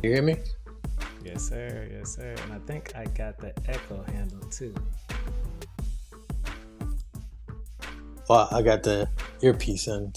You hear me? Yes, sir. Yes, sir. And I think I got the echo handle too. Well, I got the earpiece in.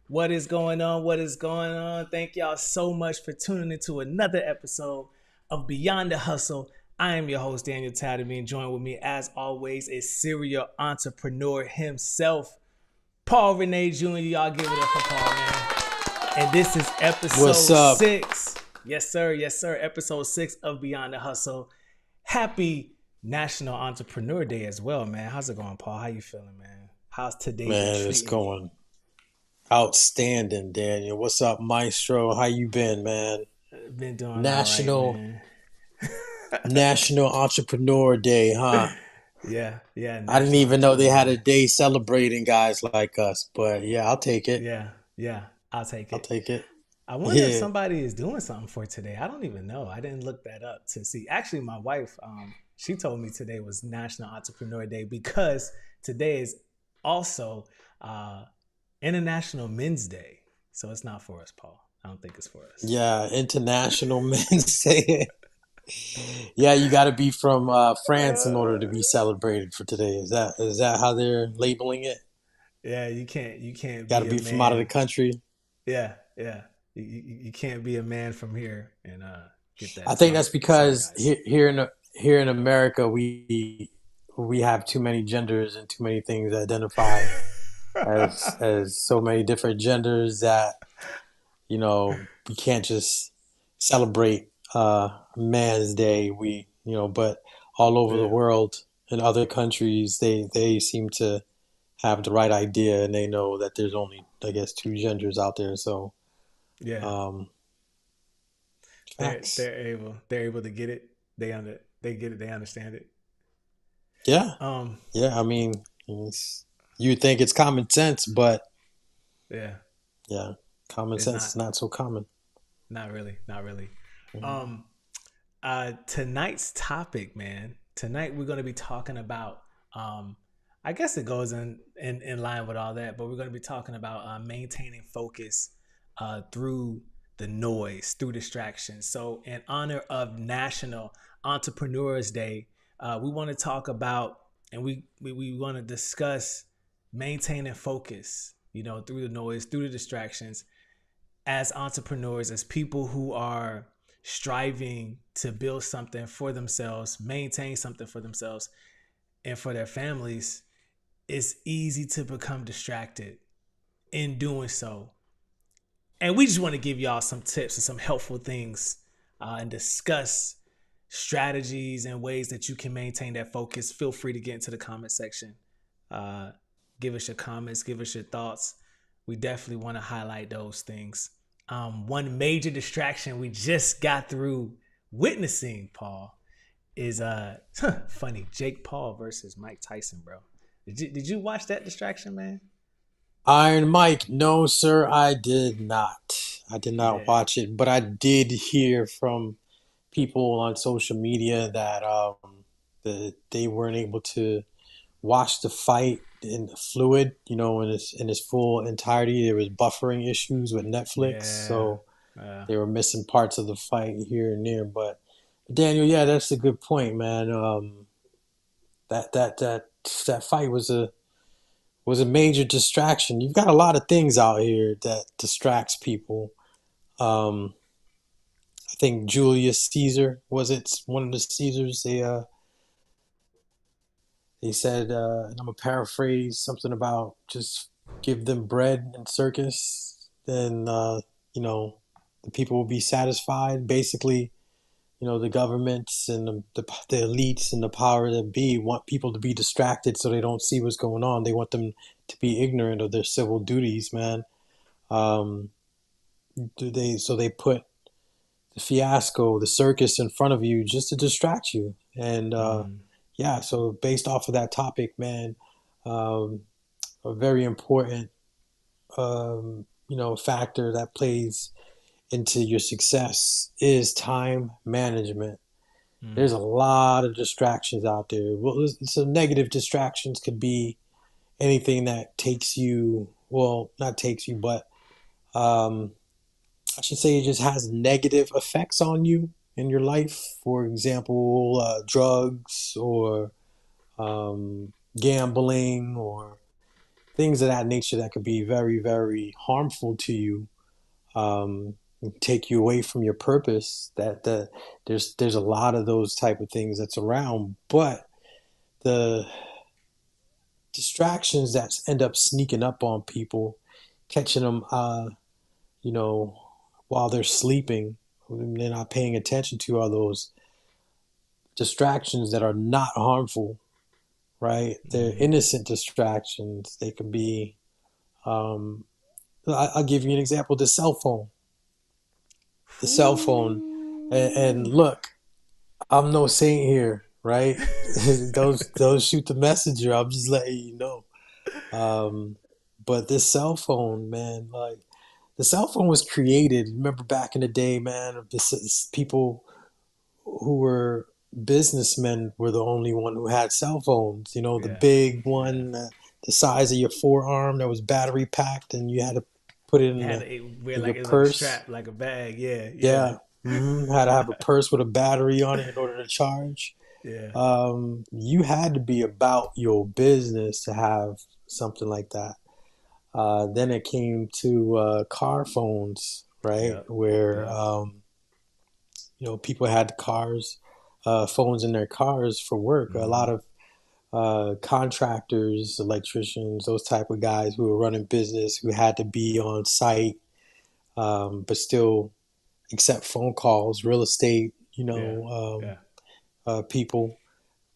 What is going on? What is going on? Thank y'all so much for tuning into another episode of Beyond the Hustle. I am your host, Daniel Tatterby, and joined with me, as always, is serial entrepreneur himself, Paul Rene Jr. Y'all give it up for Paul, man. And this is What's episode up? 6. Yes, sir. Yes, sir. Episode 6 of Beyond the Hustle. Happy National Entrepreneur Day as well, man. How's it going, Paul? How you feeling, man? How's today been Man, it's treating you? going outstanding, Daniel. What's up, Maestro? How you been, man? Been doing all right, National man. National Entrepreneur Day, huh? Yeah, yeah, I didn't National even know they Entrepreneur had a Day. day celebrating guys like us, but yeah, I'll take it. Yeah, yeah, I'll take I'll it. take it. I wonder if Yeah. somebody is doing something for today. I don't even know. I didn't look that up to see. Actually, my wife, she told me today was National Entrepreneur Day because today is also uh, International Men's Day. So it's not for us, Paul. I don't think it's for us. Yeah, International Men's Day. Yeah, you got to be from France in order to be celebrated for today. Is that how they're labeling it? Yeah, you can't Got to be a be from out of the man. country. Yeah, yeah. You can't be a man from here and get I that. think Sorry, that's sorry, because guys. here in America we have too many genders and too many things that identify as so many different genders that we can't just celebrate Man's Day. But all over the Yeah, world in other countries they seem to have the right idea and they know that there's only I guess two genders out there. So yeah. um, They're facts. they're able they're able to get it. They get it. They understand it. Yeah, Um, yeah. I mean, you think it's common sense, but yeah. yeah, common It's sense not is not so common. not really, not really. Mhm. Um, tonight's topic, man. Tonight we're going to be talking about. I guess it goes in line with all that, but we're going to be talking about maintaining focus through the noise, through distractions. So, in honor of National Entrepreneurs Day, we want to talk about and we want to discuss maintaining focus. You know, through the noise, through the distractions, as entrepreneurs, as people who are striving to build something for themselves, maintain something for themselves and for their families, it's easy to become distracted in doing so. And we just want to give y'all some tips and some helpful things and discuss strategies and ways that you can maintain that focus. Feel free to get into the comment section. Uh, give us your comments, give us your thoughts. We definitely want to highlight those things. One major distraction we just got through witnessing, Paul, is funny, Jake Paul versus Mike Tyson, bro. Did you watch that distraction, man? Iron Mike, no, sir, I did not. I did not Yeah, watch it, but I did hear from people on social media that they weren't able to watch the fight in the fluid, in its full entirety. There was buffering issues with Netflix, yeah, so they were missing parts of the fight here and there. But Daniel, yeah, that's a good point, man. That fight was a major distraction. You've got a lot of things out here that distracts people. Um, I think Julius Caesar was it one of the Caesars. They said, and I'm gonna paraphrase something about just give them bread and circus, then you know the people will be satisfied. Basically, the governments and the elites and the power that be want people to be distracted so they don't see what's going on. They want them to be ignorant of their civil duties, man. Um, they put the fiasco, the circus in front of you just to distract you. And mm, yeah, so based off of that topic, man, um, a very important factor that plays into your success is time management. mm, There's a lot of distractions out there. Well, some negative distractions could be anything that takes you, well, not takes you, but um, I should say it just has negative effects on you in your life. For example, drugs or gambling or things of that nature that could be very, very harmful to you, um, take you away from your purpose. There's a lot of those type of things that's around, but the distractions that end up sneaking up on people, catching them, you know, while they're sleeping, they're not paying attention to are those distractions that are not harmful, right? They're mm. innocent distractions. They can be. Um, I'll give you an example: the cell phone. The cell phone, and Ooh. look, I'm no saint here, right? those shoot the messenger. I'm just letting you know. Um, but this cell phone, man, like the cell phone was created. Remember back in the day, man, people who were businessmen were the only one who had cell phones. The Yeah, big yeah. one, the size of your forearm that was battery packed, and you had to put it You in had to wear in your like it's like a purse. strap, like a bag. Yeah, yeah, Yeah, had to have a purse with a battery on it in order to charge. yeah, You had to be about your business to have something like that. Then it came to car phones, right? yep, Where yep. people had cars, phones in their cars for work. A lot Mm-hmm. of contractors, electricians, those type of guys who were running business who had to be on site, but still accept phone calls. Real estate, Yeah, yeah, people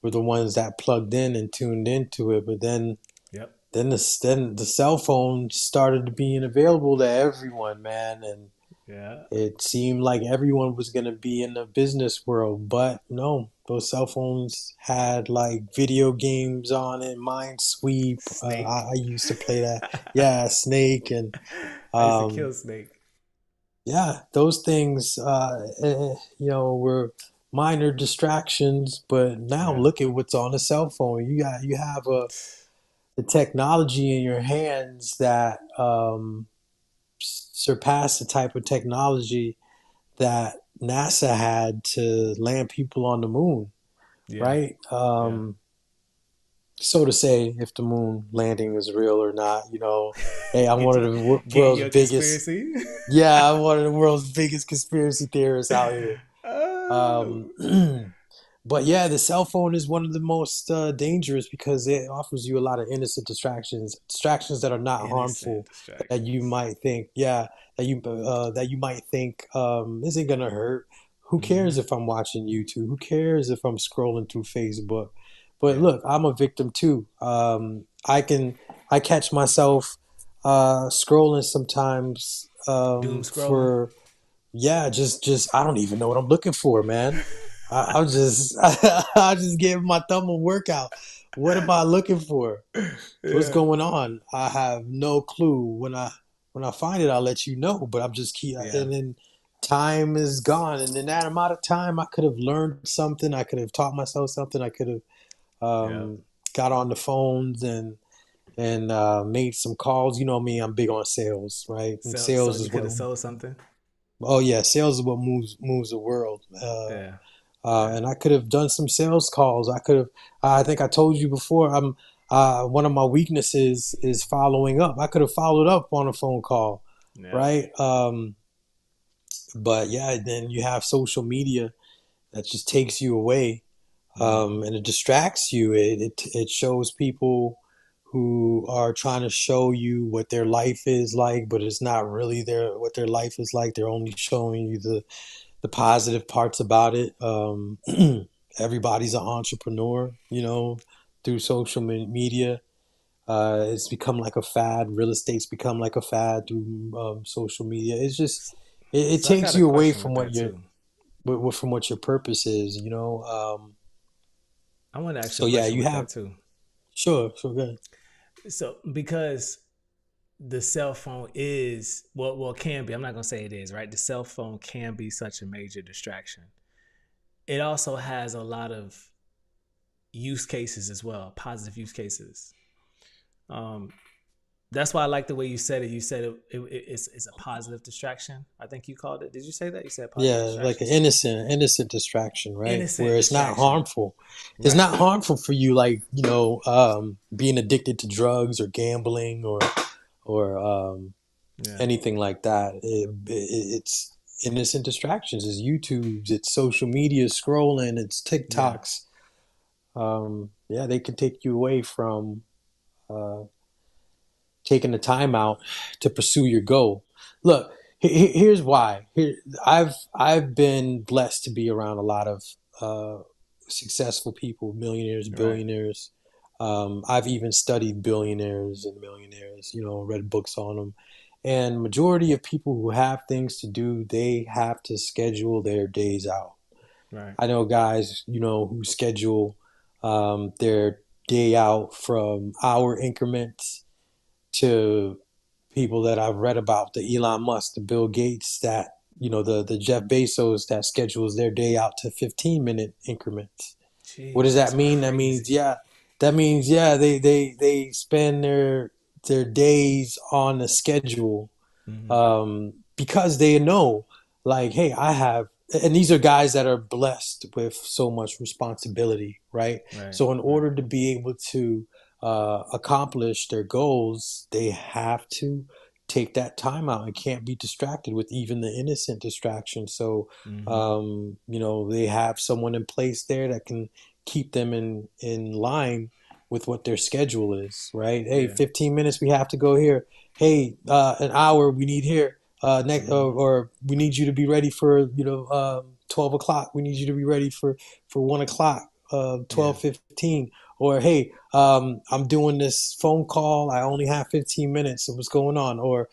were the ones that plugged in and tuned into it. But yep, then the cell phone started being available to everyone, man, and yeah. it seemed like everyone was going to be in the business world, but no, those cell phones had like video games on it, Minesweep. Snake. I used to play that. Yeah, Snake, and I used to um, kill Snake. yeah, those things, were minor distractions. But now Yeah, look at what's on the cell phone. You have the technology in your hands that surpass the type of technology that NASA had to land people on the moon, yeah, right? yeah. so to say if the moon landing is real or not. Hey, I'm Get one you, of the getting world's your biggest. conspiracy. Yeah, I'm one of the world's biggest conspiracy theorists out here. Oh, Um, but yeah, the cell phone is one of the most dangerous because it offers you a lot of innocent distractions that are not innocent harmful. That you distractions. might think, yeah, that you might think isn't gonna hurt. Who cares Mm-hmm. if I'm watching YouTube? Who cares if I'm scrolling through Facebook? But Yeah. look, I'm a victim too. I catch myself scrolling sometimes Doom scrolling. for yeah, just I don't even know what I'm looking for, man. I'm just I just gave my thumb a workout. What am I looking for? What's Yeah. going on? I have no clue. When I find it, I'll let you know. But I'm just keep Yeah. and then time is gone, and in that amount of time, I could have learned something. I could have taught myself something. I could have Yeah. got on the phones and made some calls. You know me, I'm big on sales, right? And So sales you is could what have sold something. oh yeah, sales is what moves the world. Yeah. Yeah. And I could have done some sales calls. I could have. I think I told you before. I'm one of my weaknesses is following up. I could have followed up on a phone call, Yep. right? But yeah, then you have social media that just takes you away, Mm-hmm. and it distracts you. It shows people who are trying to show you what their life is like, but it's not really what their life is like. They're only showing you the positive parts about it. Everybody's an entrepreneur, through social media. It's become like a fad. Real estate's become like a fad through social media. It's just it So I takes got a you away question from with what that your too. from what your purpose is. I want to ask you So a yeah, question you with have that too. sure, good. So because the cell phone is well can be. I'm not gonna say it is right. The cell phone can be such a major distraction. It also has a lot of use cases as well, positive use cases. Um, that's why I like the way you said it. You said it's a positive distraction. I think you called it. Did you say that? You said positive Yeah, like an distraction. innocent distraction, right? Innocent Where it's not distraction. harmful. It's Right. not harmful for you, like being addicted to drugs or gambling or Yeah. anything like that. It's innocent distractions. It's YouTube's. It's social media scrolling. It's Yeah. TikToks. Yeah, they can take you away from uh, taking the time out to pursue your goal. Look, here's why. I've been blessed to be around a lot of uh, successful people, millionaires, Right. billionaires. I've even studied billionaires and millionaires. Read books on them. And majority of people who have things to do, they have to schedule their days out. Right. I know guys, who schedule their day out from hour increments to people that I've read about, the Elon Musk, the Bill Gates, that the Jeff Bezos that schedules their day out to 15-minute increments. What does Jeez, that that's mean? That means crazy. yeah, they spend their days on a schedule Mm-hmm. because they know, like, hey, I have, and these are guys that are blessed with so much responsibility, right? Right. So, in Right. order to be able to accomplish their goals, they have to take that time out and can't be distracted with even the innocent distraction. So, Mm-hmm. they have someone in place there that can keep them in line with what their schedule is, right? Hey, Yeah. 15 minutes, we have to go here. Hey, an hour we need here. Next, Mm-hmm. or we need you to be ready for 12 o'clock. We need you to be ready for 1 o'clock. Yeah. 12:15. Or hey, I'm doing this phone call. I only have 15 minutes. So what's going on? Or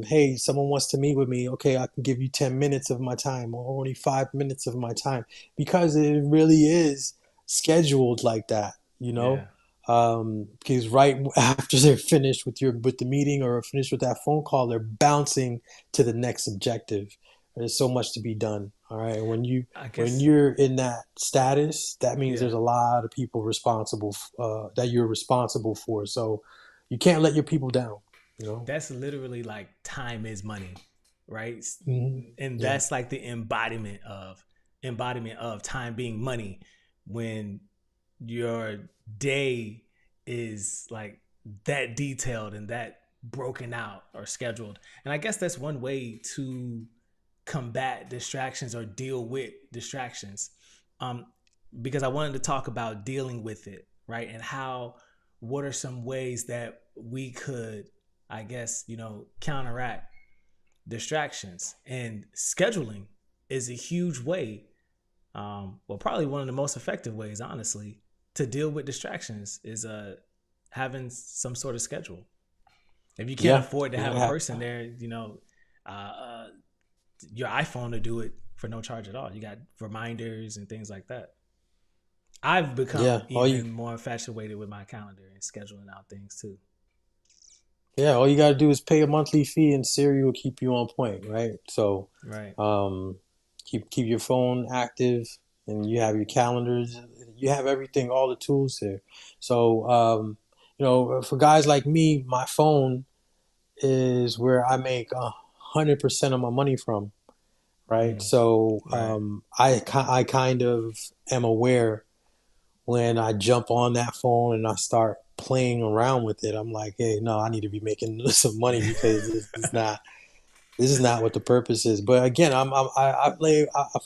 hey, someone wants to meet with me. Okay, I can give you 10 minutes of my time, or only 5 minutes of my time, because it really is scheduled like that. Yeah. Because right after they're finished with the meeting or finished with that phone call, they're bouncing to the next objective. There's so much to be done. All right, and I when guess. you're in that status, that means Yeah. there's a lot of people responsible that you're responsible for. So you can't let your people down. You know. That's literally like time is money, right? And Yeah. that's like the embodiment of time being money when your day is like that detailed and that broken out or scheduled. And I guess that's one way to combat distractions or deal with distractions. Um, because I wanted to talk about dealing with it, right? And how, what are some ways that we could, I guess, counteract distractions? And scheduling is a huge way, well, probably one of the most effective ways, honestly, to deal with distractions is having some sort of schedule. If you can't Yeah, afford to have a yeah, person there, uh, uh, your iPhone to do it for no charge at all. You got reminders and things like that. I've become yeah. even more infatuated with my calendar and scheduling out things too. All you gotta do is pay a monthly fee, and Siri will keep you on point, right? So, Right, um, keep your phone active, and you have your calendars. You have everything, all the tools there. So, for guys like me, my phone is where I make 100% of my money from, right? mm, So, right, I kind of am aware when I jump on that phone and I start playing around with it. I'm like, hey, no, I need to be making some money because this is not what the purpose is. But again, I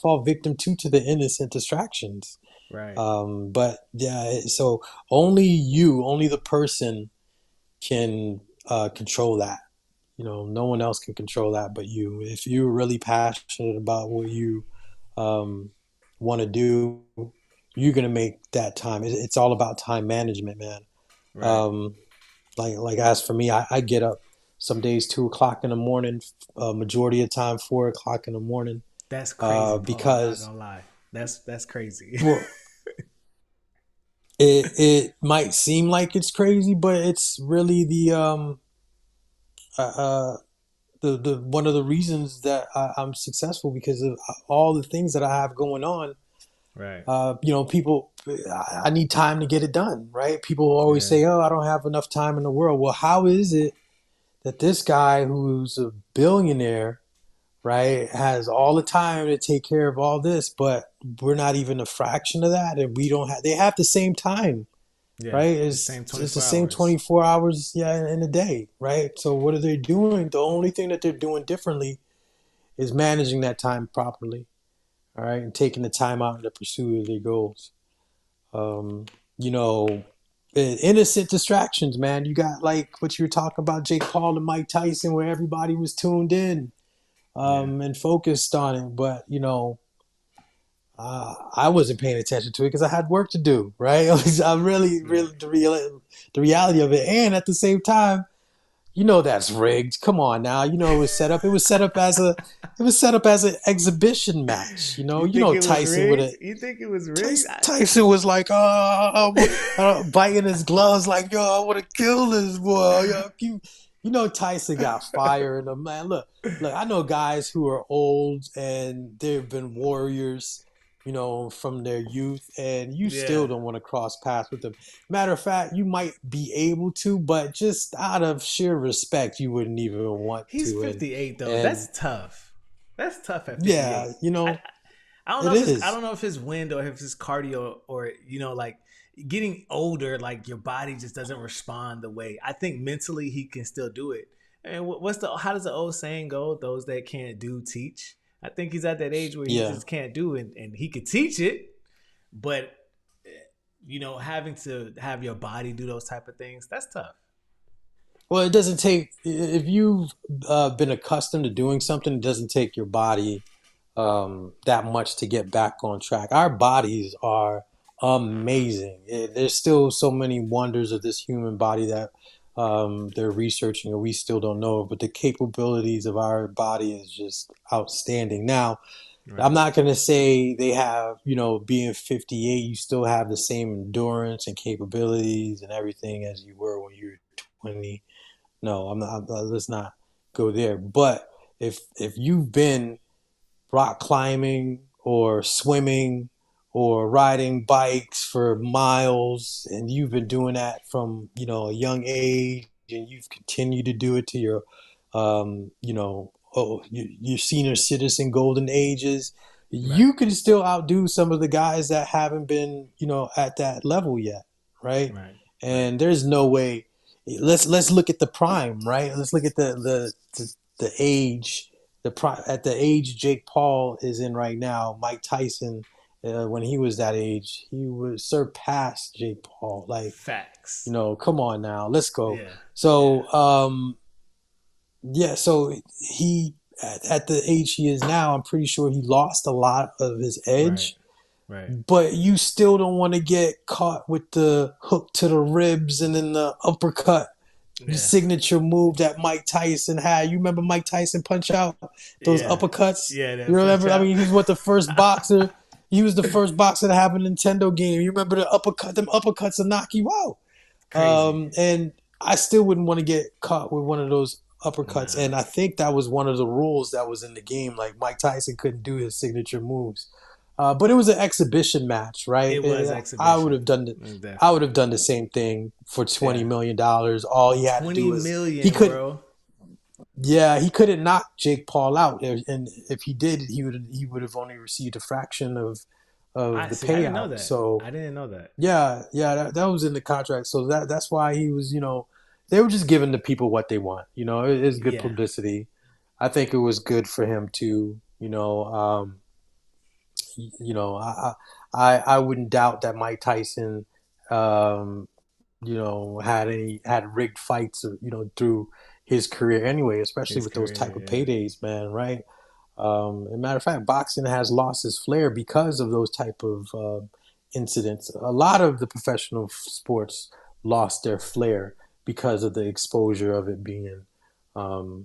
fall victim to the innocent distractions. right, But yeah, so only the person can control that. No one else can control that but you. If you're really passionate about what you um, want to do, you're gonna make that time. It's all about time management, man. right. Um, like as for me, I get up some days 2 o'clock in the morning, majority of time 4 o'clock in the morning, That's crazy, Paul. I'm not because gonna lie. That's crazy. well, it might seem like it's crazy, but it's really uh, uh, the one of the reasons that I'm successful because of all the things that I have going on. Right. People, I need time to get it done, right? People always Yeah. say, "Oh, I don't have enough time in the world." Well, how is it that this guy who's a billionaire, right, has all the time to take care of all this, but we're not even a fraction of that, and we don't have. They have the same time, Yeah. right? The It's same it's the 24 same hours. 24 hours, yeah, in a day, right? So what are they doing? The only thing that they're doing differently is managing that time properly, all right, and taking the time out in the pursuit of their goals. Um, you know, innocent distractions, man. You got like what you were talking about, Jake Paul and Mike Tyson, where everybody was tuned in Yeah. and focused on it. But I wasn't paying attention to it because I had work to do. Right? I'm really, Right. really the reality of it, and at the same time, that's rigged. Come on now. It was set up. It was set up as an exhibition match. You think it was Tyson would rigged? have You think it was rigged? Tyson was like, biting his gloves, like, yo, I want to kill this boy. Yo, Tyson got fire in him, man. Look, I know guys who are old and they've been warriors, from their youth, and you still Yeah. don't want to cross paths with them. Matter of fact, you might be able to, but just out of sheer respect, you wouldn't even want He's to. 58 though. And That's tough. That's tough at yeah, 58. I don't it know if it's I is. don't know if it's wind or if it's cardio or like getting older, like your body just doesn't respond the way. I think mentally he can still do it. And what's the how does the old saying go? Those that can't do teach. I think he's at that age where he Yeah. just can't do it, and he could teach it, but having to have your body do those type of things, that's tough. Well, it doesn't take if you've been accustomed to doing something. It doesn't take your body that much to get back on track. Our bodies are amazing. There's still so many wonders of this human body that they're researching, and we still don't know. But the capabilities of our body is just outstanding. Now, I'm Right. not going to say they have, being 58, you still have the same endurance and capabilities and everything as you were when you were 20. No, I'm not. Let's not go there. But if you've been rock climbing or swimming or riding bikes for miles, and you've been doing that from a young age, and you've continued to do it to your your senior citizen golden ages, Right. you can still outdo some of the guys that haven't been, at that level yet, right? Right. Right. And there's no way. Let's look at the prime, right? Let's look at the age, the prime at the age Jake Paul is in right now. Mike Tyson, when he was that age, he would surpass Jake Paul. Like, Facts. come on now, let's go. Yeah. Yeah. So, yeah, so he at the age he is now, I'm pretty sure he lost a lot of his Right. edge, Right. but you still don't want to get caught with the hook to the ribs and then the uppercut, the Yeah. signature move that Mike Tyson had. You remember Mike Tyson punch out those Yeah. uppercuts? Yeah. You That punch remember? I out. mean, he was what the first boxer. He was the first boxer to have a Nintendo game. You remember the uppercut? Them uppercuts to knock you out. Crazy. And I still wouldn't want to get caught with one of those uppercuts. Nah. And I think that was one of the rules that was in the game. Like Mike Tyson couldn't do his signature moves. But it was an exhibition match, right? It was I would exhibition. have done the, I would Definitely. have done the same thing for Yeah. $20 million. All he had to do 20 was he million, could, bro. yeah, he couldn't knock Jake Paul out, and if he did, he would have only received a fraction of I the see. I didn't know payout. that. So I didn't know that. yeah, yeah, that was in the contract. So that's why he was, they were just giving the people what they want. It's good Yeah. publicity. I think it was good for him to, I wouldn't doubt that Mike Tyson, um, had rigged fights, through his career anyway, especially His with those type career. of Yeah. paydays, man. Right? As a matter of fact, boxing has lost its flair because of those type of incidents. A lot of the professional sports lost their flair because of the exposure of it being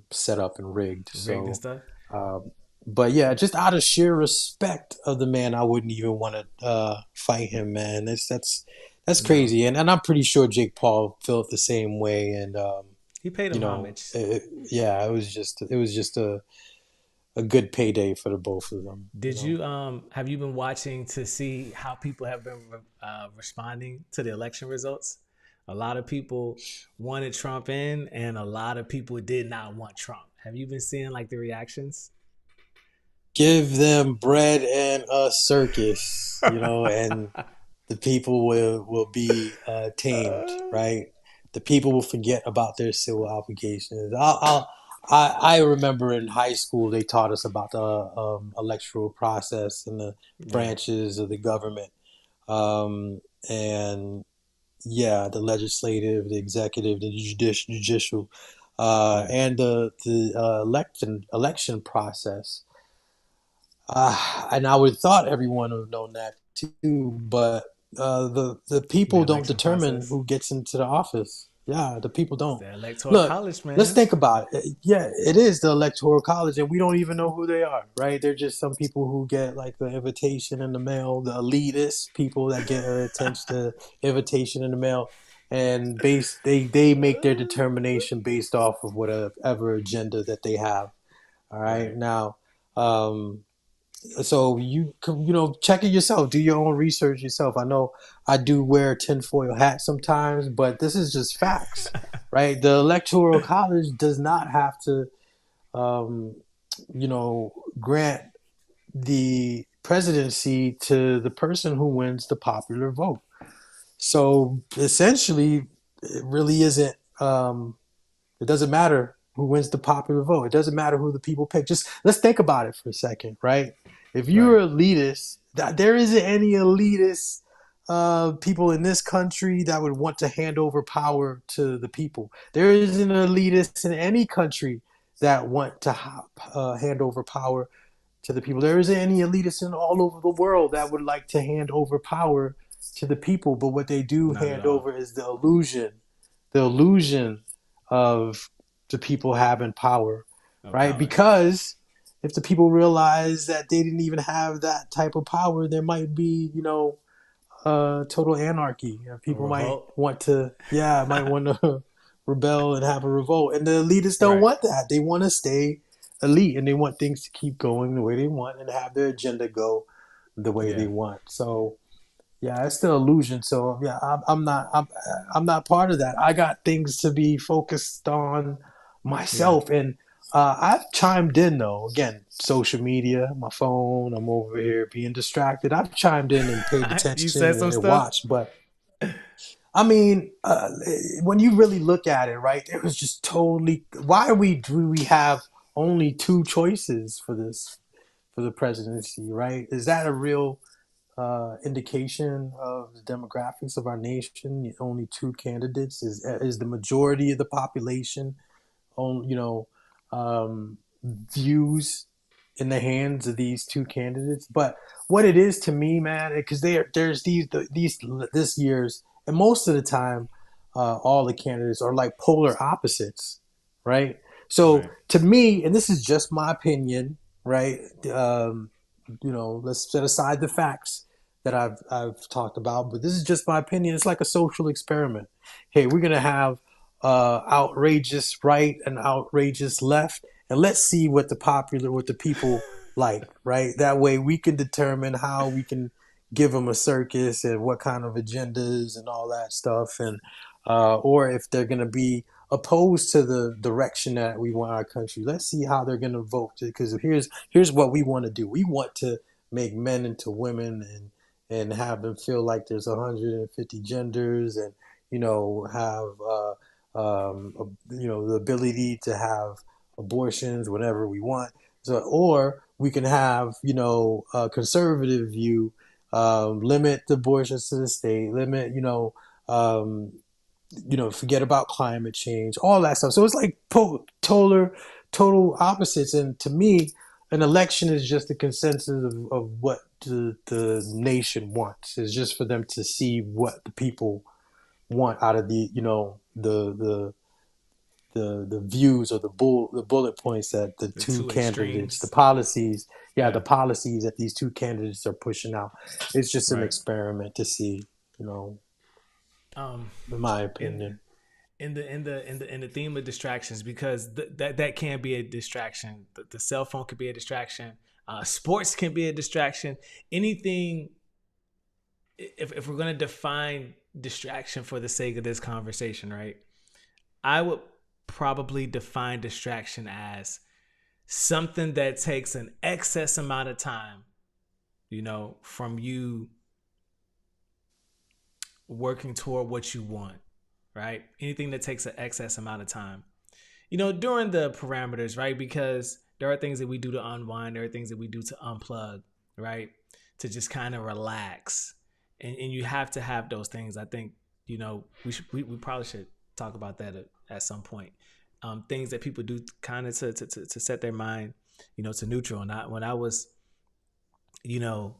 set up and rigged. Rigged and So, stuff. um, but yeah, just out of sheer respect of the man, I wouldn't even want to fight him, man. That's No. crazy, and I'm pretty sure Jake Paul felt the same way. And He paid you him know, homage. yeah, it was just a good payday for the both of them. Did you have you been watching to see how people have been responding to the election results? A lot of people wanted Trump in, and a lot of people did not want Trump. Have you been seeing like the reactions? Give them bread and a circus, and the people will be tamed, right? The people will forget about their civil obligations. I remember in high school they taught us about the electoral process and the Yeah. branches of the government, and yeah, the legislative, the executive, the judicial, Right. and the election process. And I would have thought everyone would have known that too, but the The people don't election determine process. who gets into the office. Yeah, the people It's don't. the electoral Look, college, let's man. think about it. Yeah, it is the electoral college, and we don't even know who they are, right? They're just some people who get like the invitation in the mail, the elitist people that get attention, the invitation in the mail, and they make their determination based off of whatever agenda that they have. All right, Right. now. So check it yourself, do your own research yourself. I know I do wear a tinfoil hat sometimes, but this is just facts, right? The electoral college does not have to um, grant the presidency to the person who wins the popular vote. So essentially it really isn't it doesn't matter who wins the popular vote. It doesn't matter who the people pick. Just let's think about it for a second, right? If you're Right. elitist, there isn't any elitist people in this country that would want to hand over power to the people. There isn't elitists in any country that want to hand over power to the people. There isn't any elitists in all over the world that would like to hand over power to the people. But what they do Not at hand all. over is the illusion of the people having power, Of right? power. Because if the people realize that they didn't even have that type of power, there might be, total anarchy. A People might revolt. want to, yeah, might want to rebel and have a revolt. And the elitists don't Right. want that. They want to stay elite and they want things to keep going the way they want and have their agenda go the way Yeah. they want. So yeah, it's still illusion. So yeah, I'm not part of that. I got things to be focused on Yeah. myself, and I've chimed in though. Again, social media, my phone. I'm over here being distracted. I've chimed in and paid You attention said some and stuff. watched, but I mean, when you really look at it, right? It was just totally. Why do we have only two choices for this for the presidency? Right? Is that a real indication of the demographics of our nation? Only two candidates is the majority of the population on views in the hands of these two candidates. But what it is to me, man, because there's these this year's and most of the time, all the candidates are like polar opposites, right? So Right. to me, and this is just my opinion, right? Let's set aside the facts that I've talked about, but this is just my opinion. It's like a social experiment. Hey, we're gonna have outrageous right and outrageous left, and let's see what the people like. Right, that way we can determine how we can give them a circus and what kind of agendas and all that stuff, and or if they're going to be opposed to the direction that we want our country. Let's see how they're going to vote. Because here's what we want to do. We want to make men into women and have them feel like there's 150 genders and have the ability to have abortions whenever we want. So, or we can have a conservative view, limit the abortions to the state, limit forget about climate change, all that stuff. So it's like total opposites. And to me, an election is just a consensus of what the nation wants. It's just for them to see what the people want out of the views or the bullet points that the The two two candidates, the extremes. policies, yeah, the Yeah. policies that these two candidates are pushing out. It's just an Right. experiment to see, you know, Um, in my in opinion. in the theme of distractions, because that can be a distraction. The cell phone could be a distraction. Sports can be a distraction. Anything. If we're gonna define distraction for the sake of this conversation, right? I would probably define distraction as something that takes an excess amount of time, from you working toward what you want, right? Anything that takes an excess amount of time, during the parameters, right? Because there are things that we do to unwind, there are things that we do to unplug, right? To just kind of relax. And you have to have those things. I think, we probably should talk about that at some point. Things that people do kind of to set their mind, to neutral. And when I was, you know,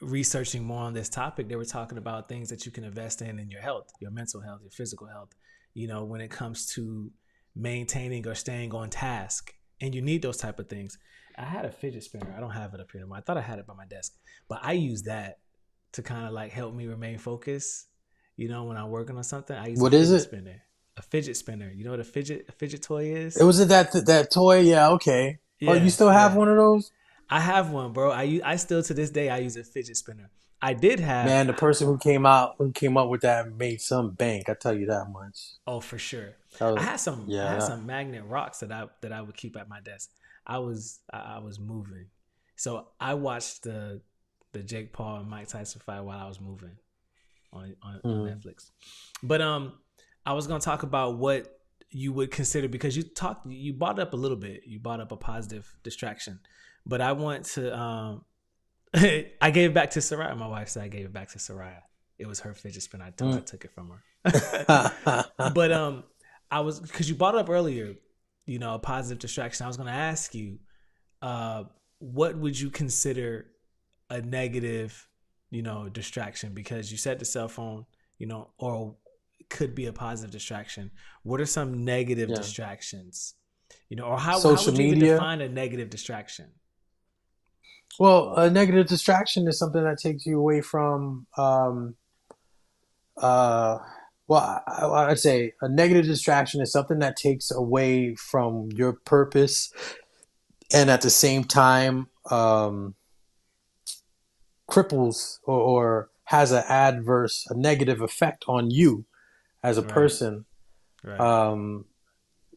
researching more on this topic, they were talking about things that you can invest in your health, your mental health, your physical health, when it comes to maintaining or staying on task. And you need those type of things. I had a fidget spinner. I don't have it up here anymore. I thought I had it by my desk, but I use that to kind of like help me remain focused. When I'm working on something, I use a What is fidget it? spinner. A fidget spinner. You know what a fidget toy It is? was it that toy? Yeah, okay. Oh, you Yeah, still have yeah. one of those? I have one, bro. I still to this day I use a fidget spinner. I did have. Man, the person who came up with that made some bank. I tell you that much. Oh, for sure. That I was, had some I yeah. had some magnet rocks that I would keep at my desk. I was moving. So I watched the Jake Paul and Mike Tyson fight while I was moving on Mm, Netflix. But I was gonna talk about what you would consider, because you brought up a little bit. You brought up a positive distraction. But I want to I gave it back to Soraya. My wife said I gave it back to Soraya. It was her fidget spinner. I told her I mm. took it from her. But I was, because you brought up earlier, a positive distraction. I was going to ask you, uh, what would you consider a negative, distraction? Because you said the cell phone, or could be a positive distraction. What are some negative Yeah. distractions? Or how Social would you even media. define a negative distraction? Well, a negative distraction is something that takes you away from uh I'd say a negative distraction is something that takes away from your purpose and at the same time cripples or has a negative effect on you as a Right, person. right, Um,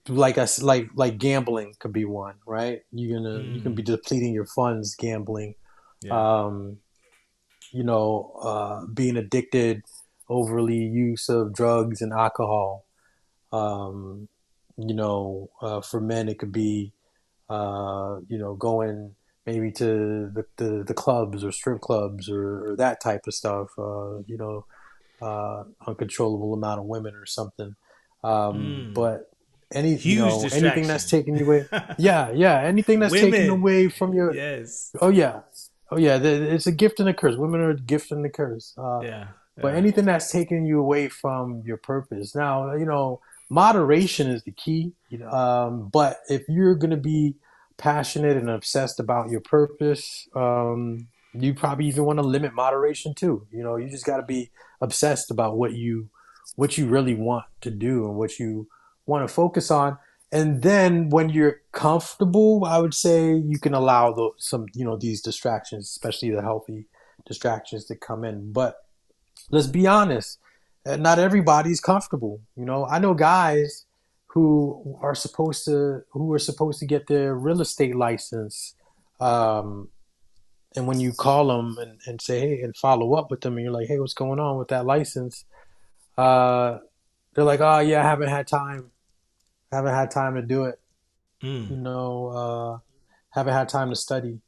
like gambling could be one, right? You can be Mm. depleting your funds gambling. Yeah. Um, being addicted, overly use of drugs and alcohol. Um, for men, it could be, going maybe to the clubs or strip clubs or that type of stuff. Uncontrollable amount of women or something. Mm. But Huge anything that's distraction. taking you away, yeah, yeah, anything that's taken Women. away from your, Yes. oh yeah, oh yeah, it's a gift and a curse. Women are a gift and a curse. Yeah. But Yeah. anything that's taking you away from your purpose. Now, moderation is the key. But if you're going to be passionate and obsessed about your purpose, you probably even want to limit moderation too. You just got to be obsessed about what you really want to do and what you want to focus on. And then when you're comfortable, I would say you can allow these distractions, especially the healthy distractions to come in. But let's be honest, not everybody's comfortable. I know guys who are supposed to get their real estate license, um, and when you call them and say, hey, and follow up with them, and you're like, hey, what's going on with that license? Uh, they're like, oh yeah, I haven't had time to do it. Mm. Haven't had time to study.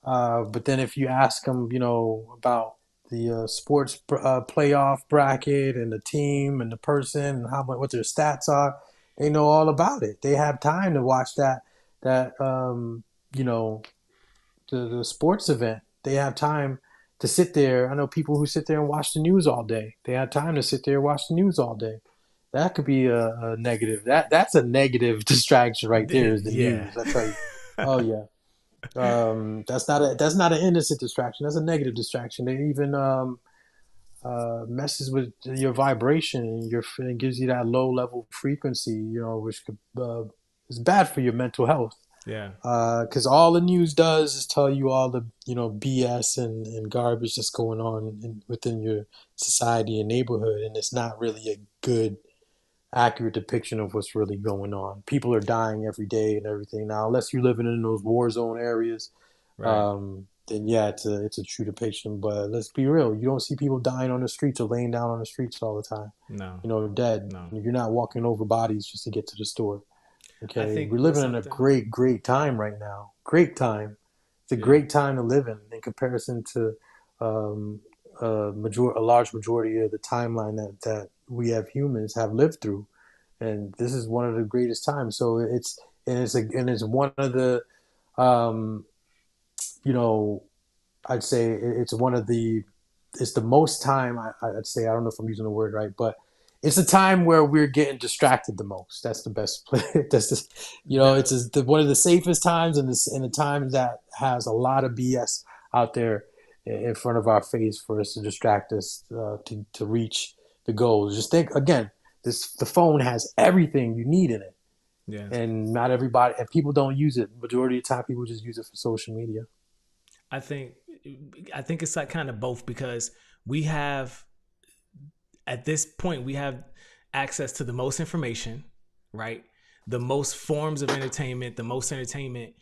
But then if you ask them, about the sports playoff bracket and the team and the person and what their stats are, they know all about it. They have time to watch that you know the sports event. They have time to sit there. I know people who sit there and watch the news all day. They have time to sit there and watch the news all day. That could be a negative. That's a negative distraction right there. Is the Yeah. news? I tell you. Oh yeah. That's not an innocent distraction. That's a negative distraction. They even messes with your vibration and it gives you that low level frequency, which is bad for your mental health. Yeah. Because all the news does is tell you all the BS and garbage that's going on within your society and neighborhood, and it's not really a good accurate depiction of what's really going on. People are dying every day and everything now. Unless you're living in those war zone areas, Right. then yeah, it's a true depiction. But let's be real, you don't see people dying on the streets or laying down on the streets all the time. No. Dead. No. You're not walking over bodies just to get to the store. I Okay, think we're what's living in a something. great, great time right now. Great time. It's a Yeah. great time to live in comparison to um, a large majority of the timeline that we have humans have lived through, and this is one of the greatest times. So it's one of the um, you know I'd say it's the most time I'd say, I don't know if I'm using the word right, but it's the time where we're getting distracted the most. That's the best play. That's just The it's one of the safest times, and the time that has a lot of BS out there in front of our face for us to distract us to reach the goals. Just think again, the phone has everything you need in it, yeah. and not everybody and people don't use it. Majority of the time, people just use it for social media. I think I think it's like kind of both because we have at this point we have access to the most information, right? The most forms of entertainment, the most entertainment.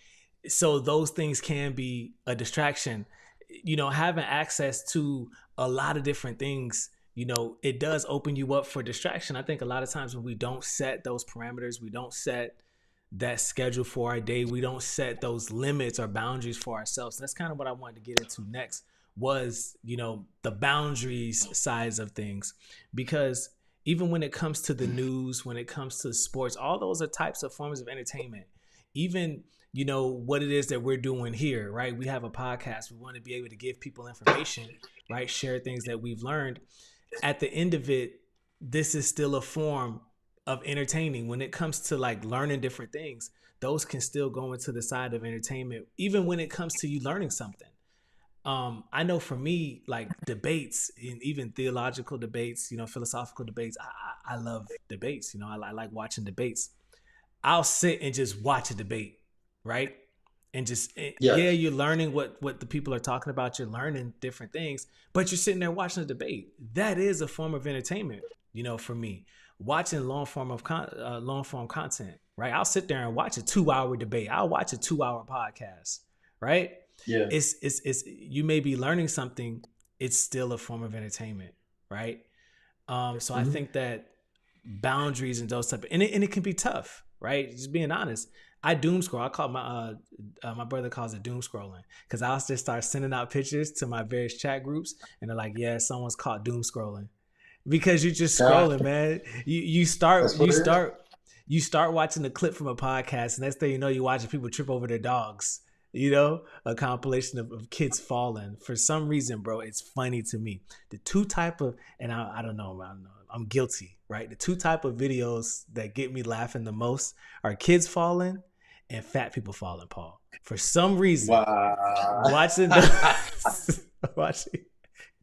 So those things can be a distraction. Having access to a lot of different things, it does open you up for distraction. I think a lot of times when we don't set those parameters, we don't set that schedule for our day, we don't set those limits or boundaries for ourselves. That's kind of what I wanted to get into next was, the boundaries sides of things. Because even when it comes to the news, when it comes to sports, all those are types of forms of entertainment. Even what it is that we're doing here, right? We have a podcast. We want to be able to give people information, right? Share things that we've learned. At the end of it, this is still a form of entertaining. When it comes to like learning different things, those can still go into the side of entertainment, even when it comes to you learning something. I know for me, like debates and even theological debates, philosophical debates, I love debates. I like watching debates. I'll sit and just watch a debate, right? And just yeah, Yes. you're learning what the people are talking about. You're learning different things, but you're sitting there watching a debate. That is a form of entertainment, for me. watching long form content, right? I'll sit there and watch a 2 hour debate. I'll watch a 2 hour podcast, right? Yeah. It's you may be learning something. It's still a form of entertainment, right? So I Mhm. think that boundaries and those type of, and it can be tough, right? Just being honest. I doom scroll. I call my brother calls it doom scrolling because I'll just start sending out pictures to my various chat groups, and they're like, "Yeah, someone's caught doom scrolling," because you're just Yeah, scrolling, man. that's what it is. You start watching the clip from a podcast, and next thing you know, you're watching people trip over their dogs. You know, a compilation of kids falling. For some reason, bro, it's funny to me. The two type of, and I don't know, I'm guilty, right? The two type of videos that get me laughing the most are kids falling and fat people falling, Paul. For some reason, Wow. watching the watching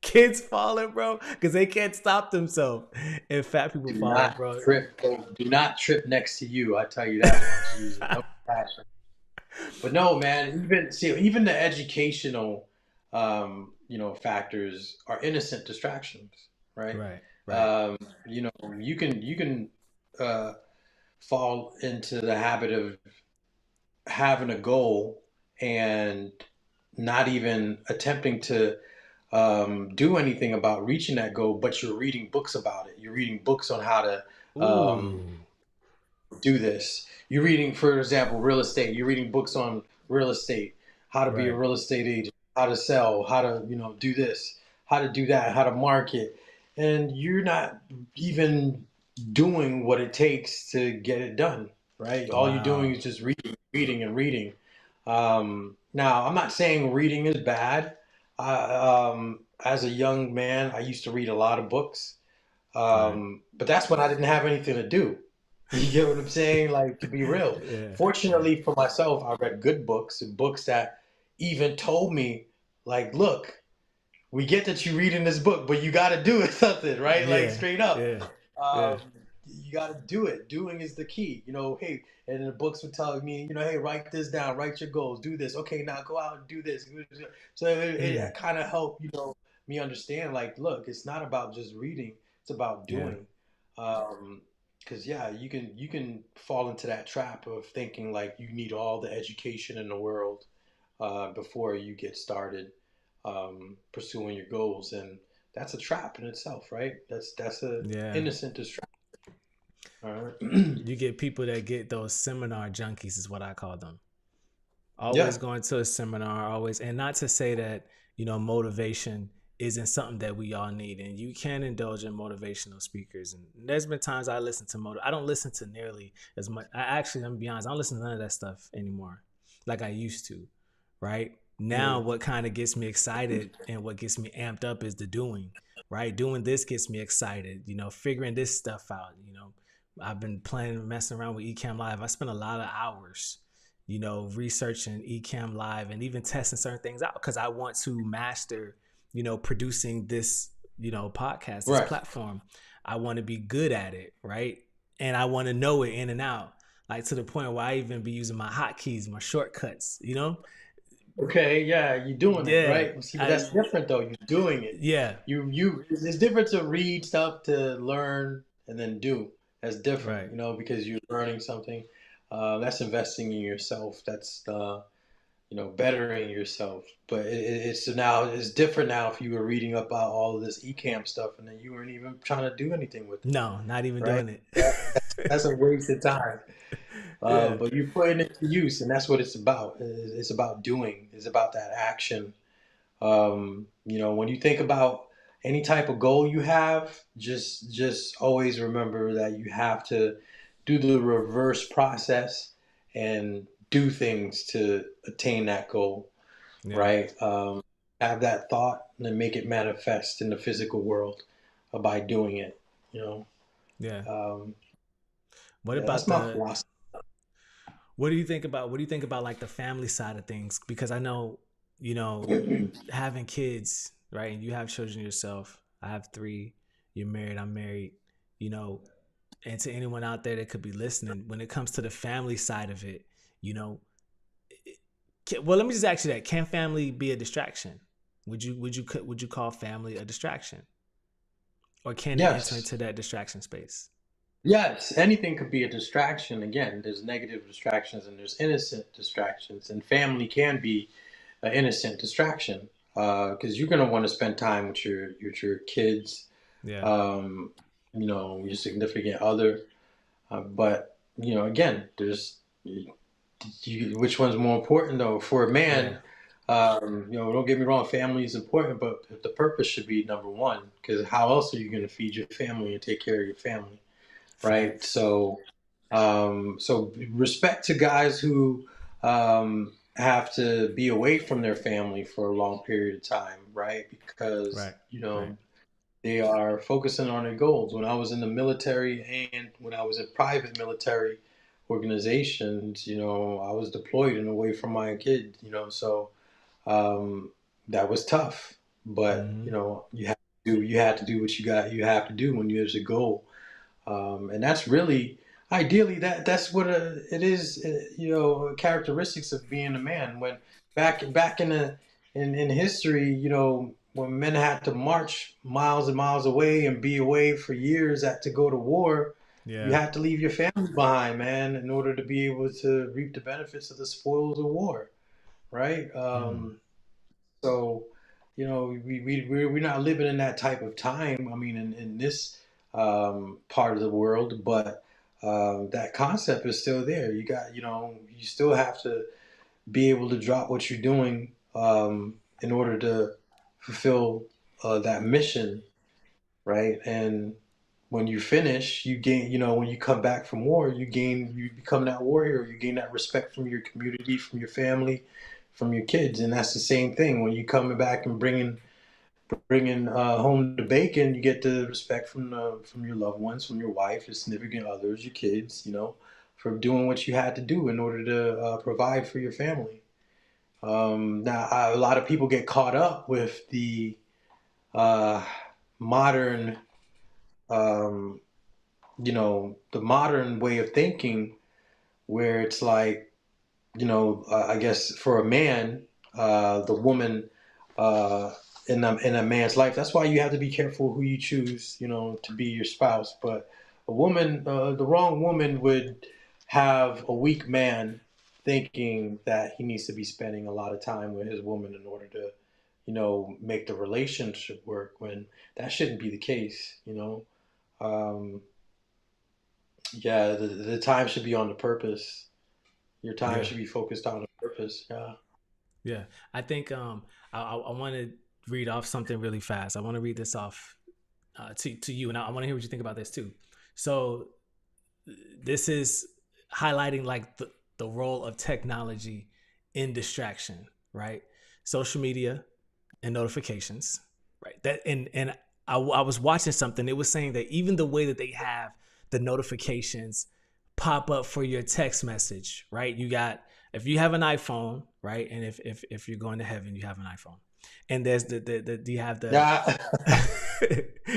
kids falling, bro, because they can't stop themselves, and fat people Do falling, not bro. trip. Do not trip next to you. I tell you that much. Jesus, no passion. But no, man. Even the educational, factors are innocent distractions, right? Right, right. Um, you can uh, fall into the habit of having a goal and not even attempting to do anything about reaching that goal, but you're reading books about it. You're reading books on how to um, Ooh, do this. You're reading, for example, real estate. You're reading books on real estate, how to be a right. real estate agent, how to sell, how to do this, how to do that, how to market, and you're not even doing what it takes to get it done. Right? All you're doing Wow. is just reading, reading, and reading. Now, I'm not saying reading is bad. As a young man, I used to read a lot of books, Right. but that's when I didn't have anything to do. You get what I'm saying? Like, to be real. Yeah. Yeah. Fortunately for myself, I read good books and books that even told me, like, look, we get that you read in this book, but you got to do it something, right? Like, Yeah. straight up. Yeah. Um, Yeah. you got to do it. Doing is the key. Hey, and the books would tell me, hey, write this down, write your goals, do this. Okay, now go out and do this. So it Mm, kind of helped, me understand, like, look, it's not about just reading, it's about yeah. doing. Um, because yeah, you can fall into that trap of thinking like you need all the education in the world before you get started pursuing your goals, and that's a trap in itself, right? That's a Yeah. innocent distraction. All right. You get people that get those seminar junkies, is what I call them. Always Yeah. going to a seminar, always, and not to say that, motivation isn't something that we all need, and you can indulge in motivational speakers. And there's been times I listen to I don't listen to nearly as much. I'm gonna be honest, I don't listen to none of that stuff anymore like I used to. Right now, Yeah. what kind of gets me excited and what gets me amped up is the doing. Right, doing this gets me excited, figuring this stuff out. I've been playing, messing around with Ecamm Live. I spent a lot of hours, researching Ecamm Live and even testing certain things out because I want to master, producing this, podcast, this Right. platform. I want to be good at it, right? And I want to know it in and out, like to the point where I even be using my hotkeys, my shortcuts. Okay. Yeah. You're doing it, Yeah, right? See, but that's different though. You're doing it. yeah, It's different to read stuff, to learn, and then do. That's different, right, because you're learning something. That's investing in yourself. That's bettering yourself. But it's different now if you were reading about all of this eCamp stuff and then you weren't even trying to do anything with it, no, not even right? doing it. That's a waste of time. Yeah, But you're putting it to use, and that's what it's about. It's about doing. It's about that action. When you think about any type of goal you have, just always remember that you have to do the reverse process and do things to attain that goal, yeah, right? Have that thought and then make it manifest in the physical world by doing it. You know, yeah. um, What yeah, about that's my the philosophy. what do you think about like the family side of things? Because I know, having kids, right? And you have children yourself. I have three. You're married. I'm married. You know, and to anyone out there that could be listening, when it comes to the family side of it, you know, well, let me just ask you that: can family be a distraction? Would you call family a distraction, or can it enter Yes. into that distraction space? Yes, anything could be a distraction. Again, there's negative distractions and there's innocent distractions, and family can be an innocent distraction because you're going to want to spend time with your kids, Yeah. um, your significant other. But again, there's which one's more important though for a Yeah. man. Don't get me wrong, family is important, but the purpose should be number one. Because how else are you going to feed your family and take care of your family, right? Facts. So respect to guys who have to be away from their family for a long period of time, right? Because Right. Right. they are focusing on their goals. When I was in the military and when I was in private military organizations, I was deployed and away from my kid, so um, that was tough. But Mm-hmm. you had to do what you have to do when there's a goal, and that's really ideally that's what it is. Characteristics of being a man. When back in history, when men had to march miles and miles away and be away for years to go to war, you Yeah. had to leave your family behind, man, in order to be able to reap the benefits of the spoils of war, right? Mm. So, we're not living in that type of time. I mean, in this part of the world, but that concept is still there. You still have to be able to drop what you're doing in order to fulfill that mission, right? And when you finish, you gain, when you come back from war, you become that warrior. You gain that respect from your community, from your family, from your kids, and that's the same thing. When you coming back and bringing home the bacon, you get the respect from your loved ones, from your wife, your significant others, your kids, for doing what you had to do in order to provide for your family. Now, a lot of people get caught up with the uh, modern um, the modern way of thinking where it's like, I guess for a man, the woman uh, in a man's life. That's why you have to be careful who you choose, to be your spouse. But a woman, the wrong woman would have a weak man thinking that he needs to be spending a lot of time with his woman in order to, make the relationship work when that shouldn't be the case. Um, yeah, the time should be on the purpose. Your time Yeah. should be focused on the purpose. Yeah. Yeah. I think I want to read off something really fast. I want to read this off to you, and I want to hear what you think about this too. So this is highlighting like the role of technology in distraction, right? Social media and notifications, right? That and I was watching something. It was saying that even the way that they have the notifications pop up for your text message, right? You got if you have an iPhone, right, and if you're going to heaven, you have an iPhone, and there's the you have the Yeah.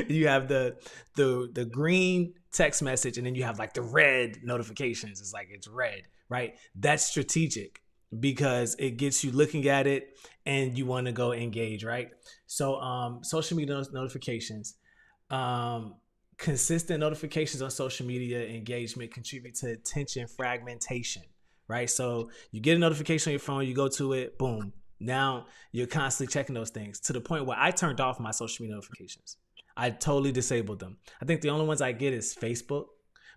you have the green text message, and then you have like the red notifications. It's like it's red, right? That's strategic because it gets you looking at it and you want to go engage, right? So social media notifications, um consistent notifications on social media engagement contribute to attention fragmentation, right? So you get a notification on your phone, you go to it, boom, now you're constantly checking those things to the point where I turned off my social media notifications. I totally disabled them. I think the only ones I get is Facebook,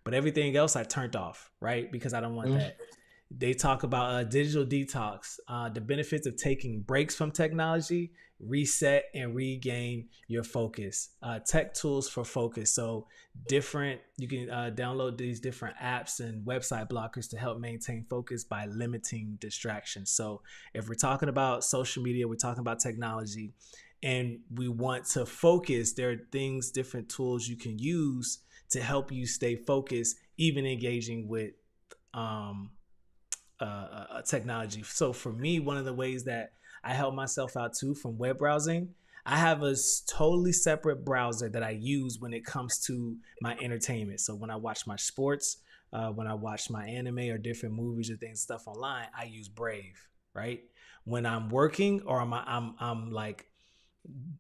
but everything else I turned off, right? Because I don't want Mhm. that. They talk about digital detox, the benefits of taking breaks from technology, reset and regain your focus. Tech tools for focus. So different, you can download these different apps and website blockers to help maintain focus by limiting distractions. So if we're talking about social media, we're talking about technology, and we want to focus, there are things, different tools you can use to help you stay focused, even engaging with um, technology. So for me, one of the ways that I help myself out too from web browsing, I have a totally separate browser that I use when it comes to my entertainment. So when I watch my sports, when I watch my anime or different movies or things stuff online, I use Brave. Right. When I'm working or I'm like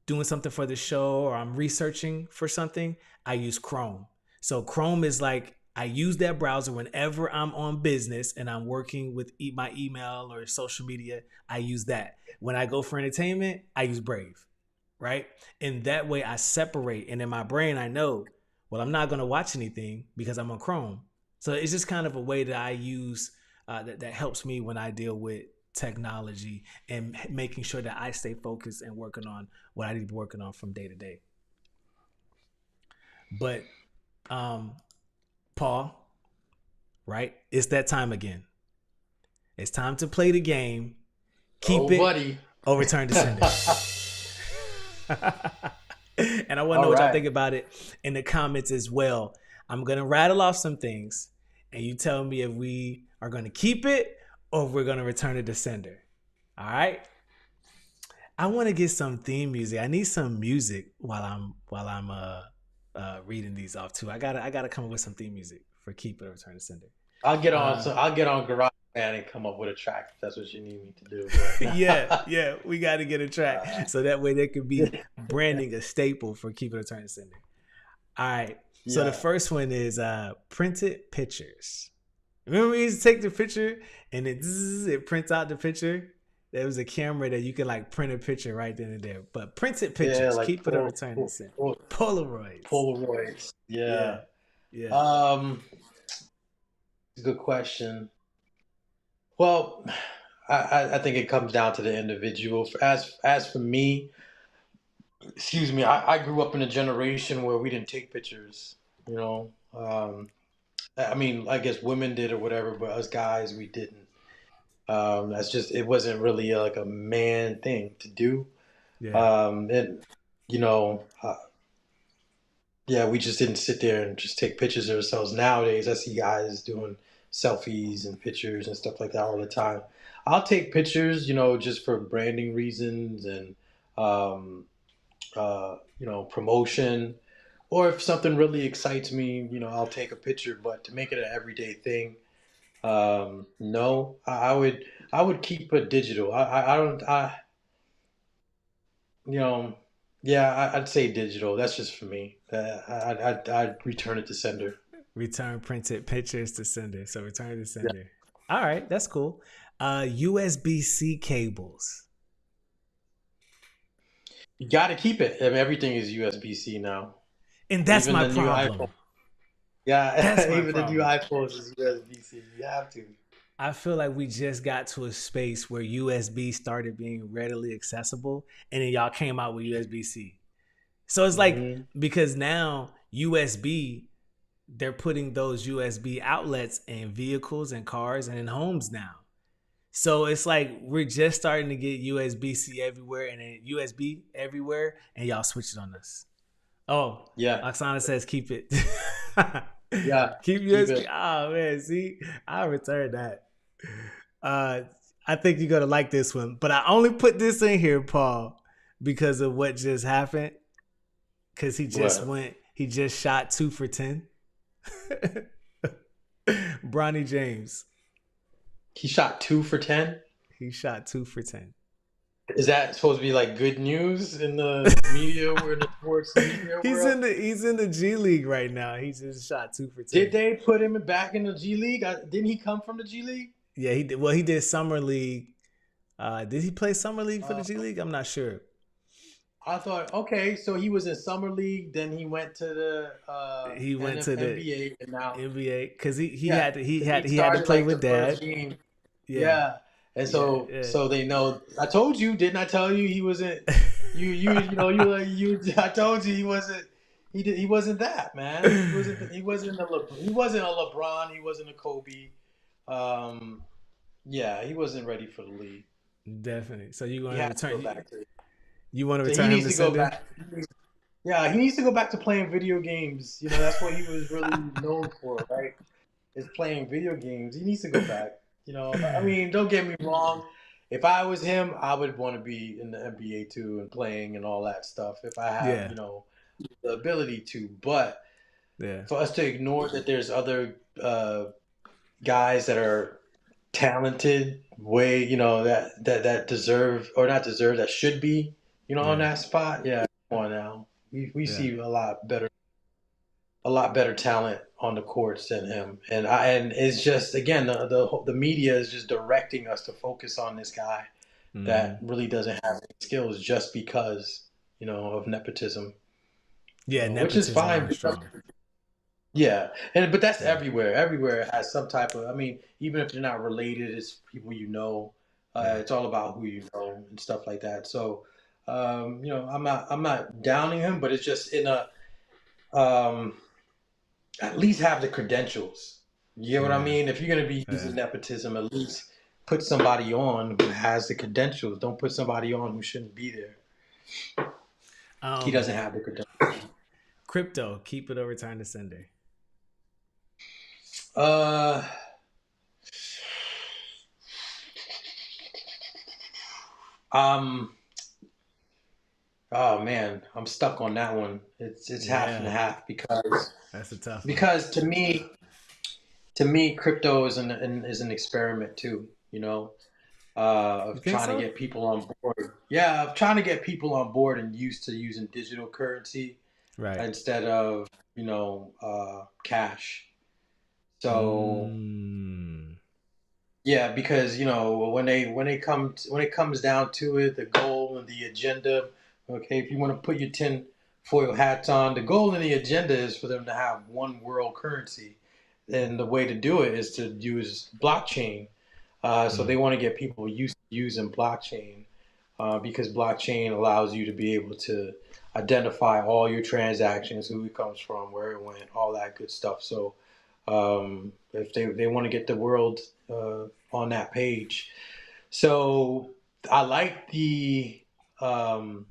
doing something for the show or I'm researching for something, I use Chrome. So Chrome is like I use that browser whenever I'm on business and I'm working with my email or social media. I use that. When I go for entertainment, I use Brave, right? And that way I separate. And in my brain, I know, well, I'm not going to watch anything because I'm on Chrome. So it's just kind of a way that I use that helps me when I deal with technology and making sure that I stay focused and working on what I need to be working on from day to day. But um, Paul, right? It's that time again. It's time to play the game. Keep Oh, it buddy. or return to sender. And I want to know All what y'all right. think about it in the comments as well. I'm gonna rattle off some things, and you tell me if we are gonna keep it or if we're gonna return it to sender. All right. I want to get some theme music. I need some music while I'm reading these off too. I gotta come up with some theme music for keep it or return to sender. Uh, I'll get on GarageBand and come up with a track if that's what you need me to do. yeah, But yeah, we got to get a track so that way there could be branding a staple for keep it or return to sender. All right. So the yeah, first one is printed pictures. Remember we used to take the picture and it prints out the picture. There was a camera that you could like print a picture right then and there. But printed yeah, pictures, like keep it or return to sender. Polaroids. Polaroids. Yeah. Yeah. Yeah. Um, Good question. Well, I think it comes down to the individual. As for me, excuse me, I grew up in a generation where we didn't take pictures. You know, I mean, I guess women did or whatever, but us guys, we didn't. That's just it wasn't really like a man thing to do. Yeah. And you know, yeah, we just didn't sit there and just take pictures of ourselves. Nowadays, I see guys doing selfies and pictures and stuff like that all the time. I'll take pictures, just for branding reasons and um, promotion. Or if something really excites me, I'll take a picture. But to make it an everyday thing, no, I would keep it digital. I don't you know yeah, I'd say digital. That's just for me. I'd return it to sender. Return printed pictures to sender. So return to Yeah. sender. All right, that's cool. USB-C cables. You got to keep it. I mean, everything is USB-C now. And that's Even my the new iPhone. problem. Yeah, That's my even the new problem. iPhones is USB-C. You have to. I feel like we just got to a space where USB started being readily accessible, and then y'all came out with USB C. So it's like Hmm. because now USB, they're putting those USB outlets in vehicles and cars and in homes now. So it's like we're just starting to get USB C everywhere and then USB everywhere, and y'all switch it on us. Oh, Yeah, Oksana says keep it. yeah. Keep Keep USB. it. Oh man, see, I'll return that. Uh, I think you're gonna like this one, but I only put this in here, Paul, because of what just happened. Because What? he just shot 2 for 10. Bronny James, He shot 2 for 10. he shot 2 for 10. Is that supposed to be like good news in the media, or in the sports media world? He's in the G League right now. He just shot 2 for 10. Did they put him back in the G League? Didn't he come from the G League? Yeah, he did. Well, he did summer league. Did he play summer league for the Uh, G League? I'm not sure. I thought, okay, so he was in summer league, then he went to the He went to the NBA, and now, NBA because yeah, because he he had to started play like the with first dad. game. Yeah, Yeah, and yeah, so they know. I told you, didn't I tell you he wasn't? I told you he wasn't. He wasn't that man. He wasn't a LeBron. He wasn't a Kobe. Um, yeah, he wasn't ready for the league. Definitely. So you He want to had to go return? back to. You want to So he return him needs to to go sender? back. Yeah, he needs to go back to playing video games. That's what he was really known for, right? Is playing video games. He needs to go back. I mean, don't get me wrong. If I was him, I would want to be in the NBA too and playing and all that stuff if I have, Yeah, the ability to. But yeah, for us to ignore that there's other guys that are talented, way, that deserve, or not deserve, that should be, on yeah, that spot. Yeah, come on now. We yeah. see a lot better a lot better talent on the courts than him, and it's just again the media is just directing us to focus on this guy that Hmm. really doesn't have any skills just because of nepotism, Yeah, which is nepotism fine. runs strong. Yeah, and but that's Yeah, everywhere. Everywhere it has some type of. I mean, even if you're not related, it's people you know. yeah, It's all about who you know and stuff like that. So, I'm not downing him, but it's just in a um, at least have the credentials. You get what I yeah, mean? If you're gonna be yeah. using nepotism, at least put somebody on who has the credentials. Don't put somebody on who shouldn't be there. He Um, doesn't have the credentials. crypto, keep it or return to sender. Uh, um, Oh man, I'm stuck on that one. It's half and Yeah, half because that's a tough one. because to me crypto is an experiment too, You of think trying to so? get people on board. Yeah, of trying to get people on board and used to using digital currency Right. instead of, cash. So Mm, yeah, because when it comes down to it, the goal and the agenda. Okay, if you want to put your tin foil hats on, the goal and the agenda is for them to have one world currency, and the way to do it is to use blockchain. So mm, they want to get people used to using blockchain because blockchain allows you to be able to identify all your transactions, who it comes from, where it went, all that good stuff. So if they want to get the world on that page, so I like um,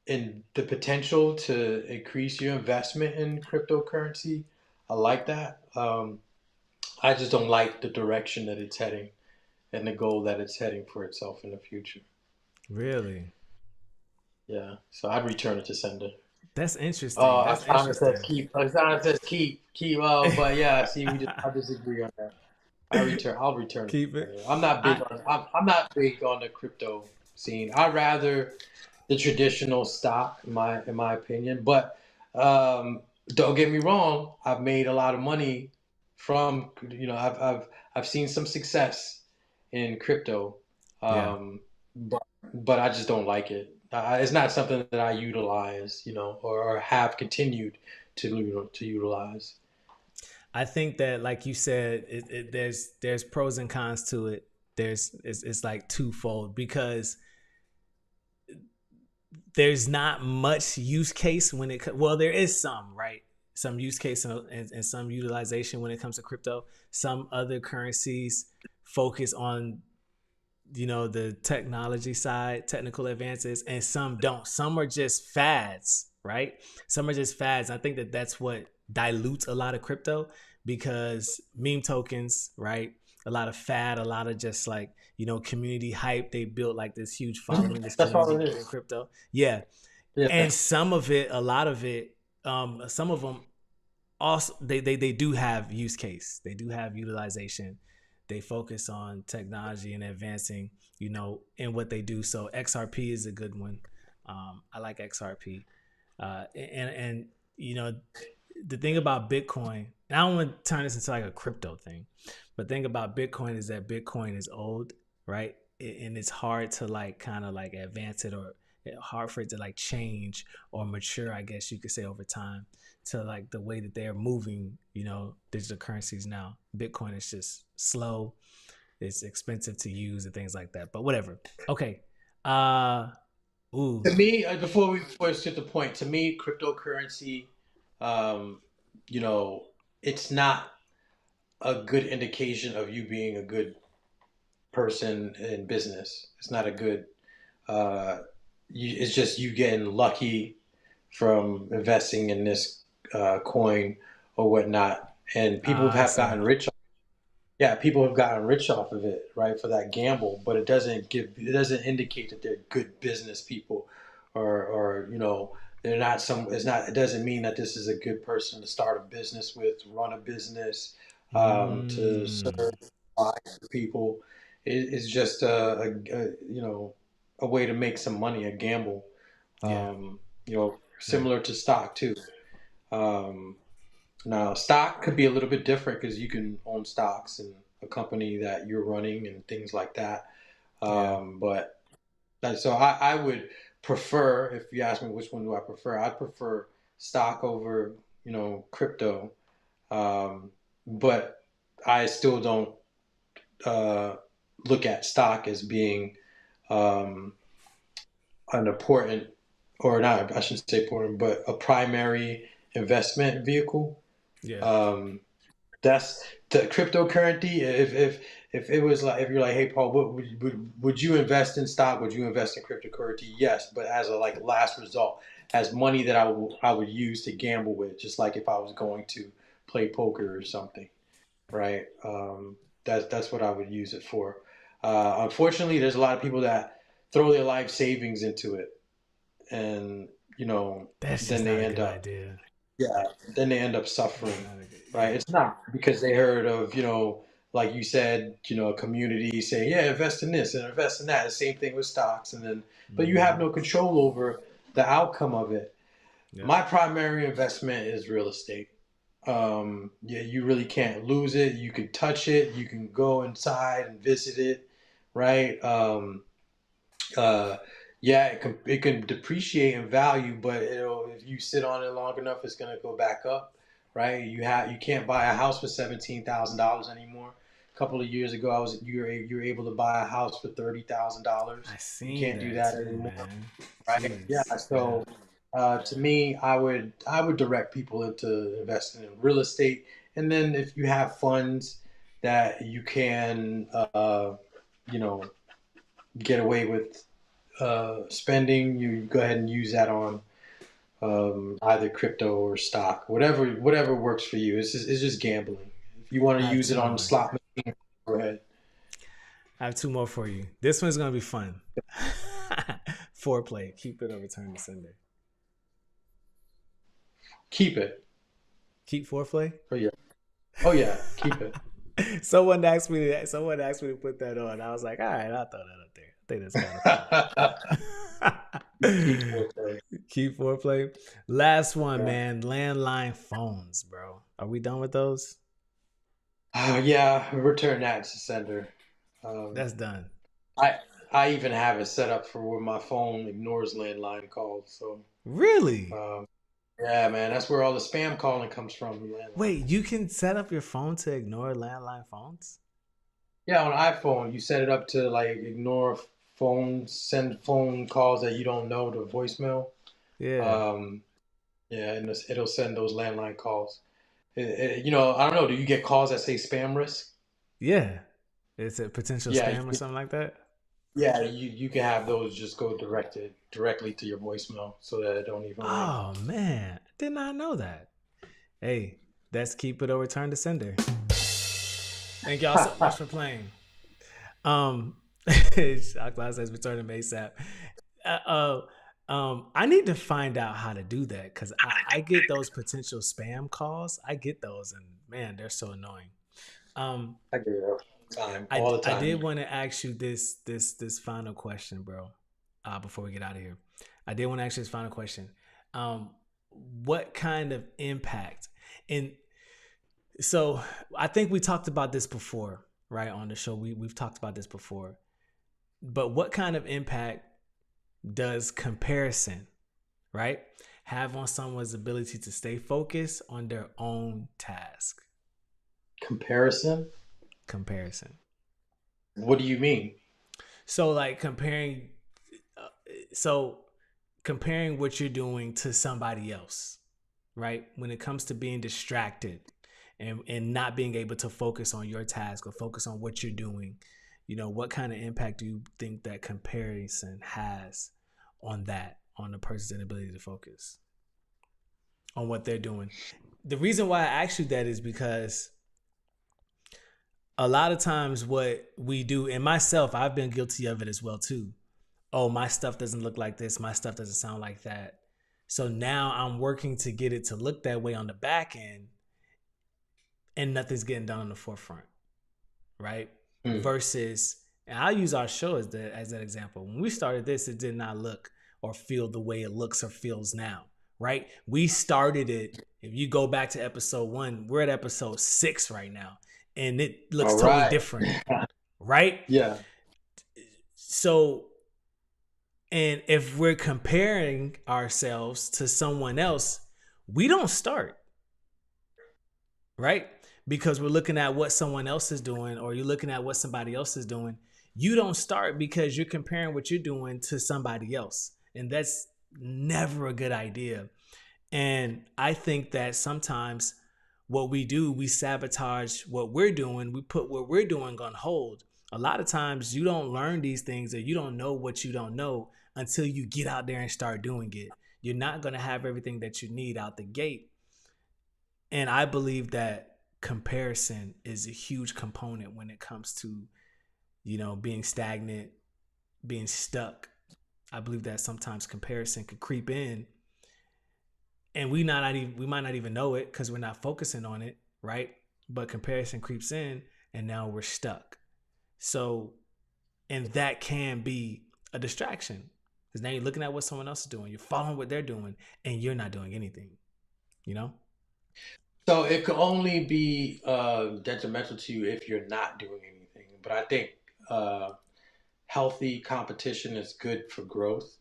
the potential to increase your investment in cryptocurrency. I like that. I just don't like the direction that it's heading and the goal that it's heading for itself in the future. really? Yeah, so I'd return it to sender. That's interesting. Oh, That's Oksana says interesting. keep. Oksana says keep. Oh, but yeah, see, I disagree on that. I'll return it Keep to it. sender. I'm not big I on. I'm not big on the crypto scene. I rather the traditional stock, in my opinion. But don't get me wrong. I've made a lot of money from. I've seen some success in crypto. yeah. But I just don't like it. It's not something that I utilize, or have continued to utilize. I think that, like you said, there's pros and cons to it. It's like twofold because there's not much use case when well, there is some, right, some use case and some utilization when it comes to crypto. Some other currencies focus on the technology side, technical advances, and some don't. Some are just fads, right? Some are just fads. I think that that's what dilutes a lot of crypto, because meme tokens, right, a lot of fad, a lot of just like community hype. They built like this huge following, this That's all community it in is. crypto. Yeah. Yeah. And some of it, a lot of it, some of them also, they do have use case, they do have utilization. They focus on technology and advancing in what they do. So XRP is a good one. I like XRP. And you know the thing about Bitcoin, and I don't want to turn this into like a crypto thing, but the thing about Bitcoin is that Bitcoin is old, right? And it's hard to like kind of like advance it, or hard for it to like change or mature, I guess you could say, over time, to like the way that they're moving, digital currencies now. Bitcoin is just slow, it's expensive to use and things like that. But whatever. Okay. Uh ooh, To me, before we first get the point, to me, cryptocurrency, um, you know, it's not a good indication of you being a good person in business. It's not a good. Uh, it's just you getting lucky from investing in this coin or whatnot, and people I have see. gotten rich. Yeah, people have gotten rich off of it, right, for that gamble. But it doesn't indicate that they're good business people, or they're not some. It's not. It doesn't mean that this is a good person to start a business with, to run a business, to Mm, serve lives to people. It's just a way to make some money, a gamble. yeah, Um, yeah. similar to stock too. Um, Now, stock could be a little bit different because you can own stocks in a company that you're running and things like that. Yeah. But so I would prefer, if you ask me which one do I prefer, I'd prefer stock over, crypto. Um, but I still don't uh, look at stock as being um, an important, or not, I shouldn't say important, but a primary investment vehicle. Yeah. Um, that's the cryptocurrency. If it was like, if you're like, hey Paul, would you invest in stock? Would you invest in cryptocurrency? Yes, but as a like last result, as money that I would use to gamble with, just like if I was going to play poker or something, right? That's what I would use it for. Unfortunately, there's a lot of people that throw their life savings into it, and you know, That's just then not they a end good up idea. yeah, then they end up That's suffering, not a good. right? Yeah. It's not because they heard of, like you said, a community saying, yeah, invest in this and invest in that. The same thing with stocks. And then, but you have Mm-hmm. no control over the outcome of it. Yep. My primary investment is real estate. Yeah, you really can't lose it. You can touch it. You can go inside and visit it, right? Uh, yeah, it can depreciate in value, but if you sit on it long enough, it's gonna go back up, right? You can't buy a house for $17,000 anymore. A couple of years ago, you were able to buy a house for $30,000. I You seen can't do that that too, anymore, man. right? Yeah. Jeez. Yeah. So, to me, I would direct people into investing in real estate, and then if you have funds that you can, you know, get away with spending, you go ahead and use that on either crypto or stock, whatever works for you. It's just gambling. If you want to I have use it two on more. slot machine, go ahead. I have two more for you. This one's gonna be fun. Foreplay. Keep it or return to sender. Keep it. Keep foreplay. Oh yeah. Oh yeah. Keep it. Someone asked me to put that on. I was like, all right, I'll throw that up there. I think that's kind Keep of fun. foreplay. Keep foreplay. Last one, Yeah. man. Landline phones, bro. Are we done with those? Yeah. Return that to sender. Um, That's done. I I even have it set up for where my phone ignores landline calls. So Really? um, yeah, man, that's where all the spam calling comes from. Landline. Wait, you can set up your phone to ignore landline phones? Yeah, on iPhone, you set it up to like ignore phones, send phone calls that you don't know to voicemail. Yeah. Um, yeah, and it'll send those landline calls. I don't know. Do you get calls that say spam risk? Yeah. It's a potential Yeah, spam or something like that? yeah. You can have those just go directly to your voicemail so that it don't even ring. Oh man. Did not know that. Hey, that's keep it or return to sender. Thank y'all so much for playing. Um, Shot Glass says return to ASAP. I need to find out how to do that because I get those potential spam calls. I get those, and man, they're so annoying. Um, I get it all the I time. did want to ask you this final question, bro. Before we get out of here, I did want to ask you this final question. Um, what kind of impact? And so I think we talked about this before, right? On the show, we've talked about this before. But what kind of impact does comparison, right, have on someone's ability to stay focused on their own task? Comparison? Comparison. What do you mean? So like uh, so comparing what you're doing to somebody else, right? When it comes to being distracted and not being able to focus on your task or focus on what you're doing, what kind of impact do you think that comparison has on on the person's inability to focus on what they're doing? The reason why I asked you that is because a lot of times what we do, and myself, I've been guilty of it as well too. Oh, my stuff doesn't look like this, my stuff doesn't sound like that. So now I'm working to get it to look that way on the back end, and nothing's getting done on the forefront, right? Hmm. Versus, and I'll use our show as that example. When we started this, it did not look or feel the way it looks or feels now, right? We started it. If you go back to episode 1, we're at episode 6 right now, and it looks All totally right. different, right? Yeah. So, and if we're comparing ourselves to someone else, we don't start, right? Because we're looking at what someone else is doing, or you're looking at what somebody else is doing. You don't start because you're comparing what you're doing to somebody else. And that's never a good idea. And I think that sometimes what we do, we sabotage what we're doing. We put what we're doing on hold. A lot of times you don't learn these things, or you don't know what you don't know until you get out there and start doing it. You're not going to have everything that you need out the gate. And I believe that comparison is a huge component when it comes to, being stagnant, being stuck. I believe that sometimes comparison could creep in, and we might not even know it because we're not focusing on it, right? But comparison creeps in, and now we're stuck. So, and that can be a distraction, because now you're looking at what someone else is doing, you're following what they're doing, and you're not doing anything. You know? So it could only be detrimental to you if you're not doing anything. But I think uh, healthy competition is good for growth.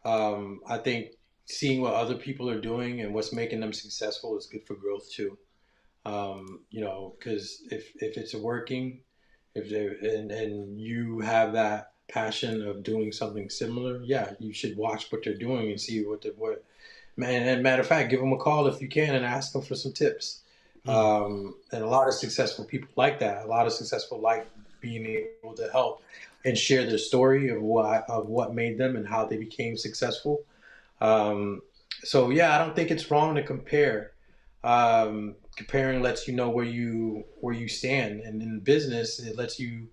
I think seeing what other people are doing and what's making them successful is good for growth too. Because if it's working, if they, and you have that passion of doing something similar, yeah, you should watch what they're doing and see what man. And matter of fact, give them a call if you can and ask them for some tips. Mm, And a lot of successful people like that. A lot of successful like being able to help and share their story of what made them and how they became successful. Um, so yeah, I don't think it's wrong to compare. Comparing lets you know where you stand, and in business, it lets you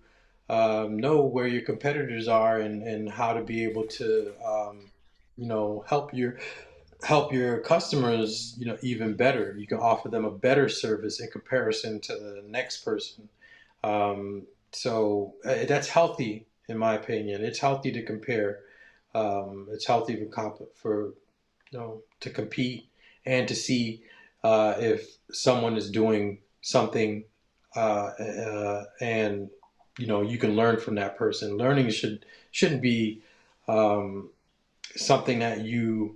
know where your competitors are and how to be able to help your customers even better. You can offer them a better service in comparison to the next person. Um, so that's healthy, in my opinion. It's healthy to compare. It's healthy to compete and to see if someone is doing something, and you can learn from that person. Learning shouldn't be um, something that you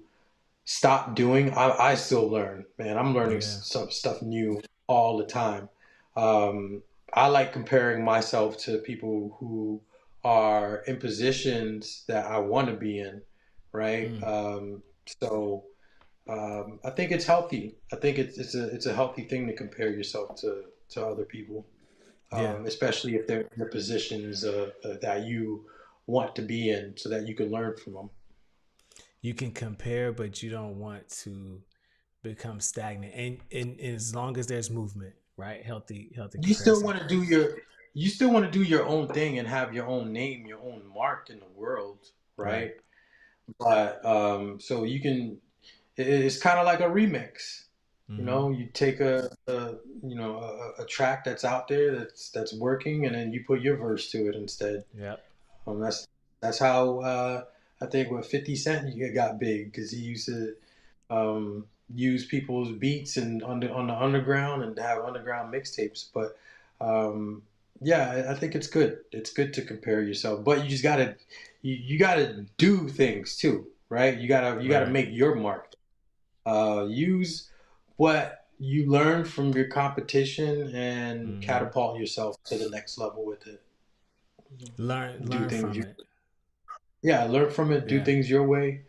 stop doing. I still learn, man. I'm learning yeah. some stuff new all the time. Um, I like comparing myself to people who are in positions that I want to be in, right? Mm, So I think it's healthy. I think it's a healthy thing to compare yourself to other people, yeah. especially if they're in the positions that you want to be in, so that you can learn from them. You can compare, but you don't want to become stagnant. And as long as there's movement, right? Healthy You still comparison. want to do your own thing and have your own name, your own mark in the world, Right. right? But so you can. It's kind of like a remix. Mm-hmm. You take a track that's out there that's working, and then you put your verse to it instead. Yep. That's how I think with 50 Cent you got big, because he used to use people's beats and on the underground and have underground mixtapes. But um, yeah, I think it's good. It's good to compare yourself, but you just gotta you gotta do things too, right? You gotta Right. make your mark. Use what you learn from your competition and Mm-hmm. catapult yourself to the next level with it. Do Learn things from you it. Yeah, learn from it. Do Yeah. things your way.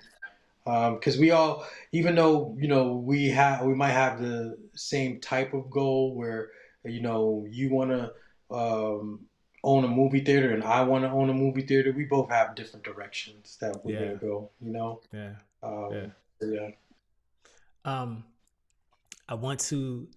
Because we all, even though we might have the same type of goal, where you want to um, own a movie theater and I want to own a movie theater. We both have different directions that we're gonna Yeah. go. Yeah. Yeah. Um, so yeah. Um, I want to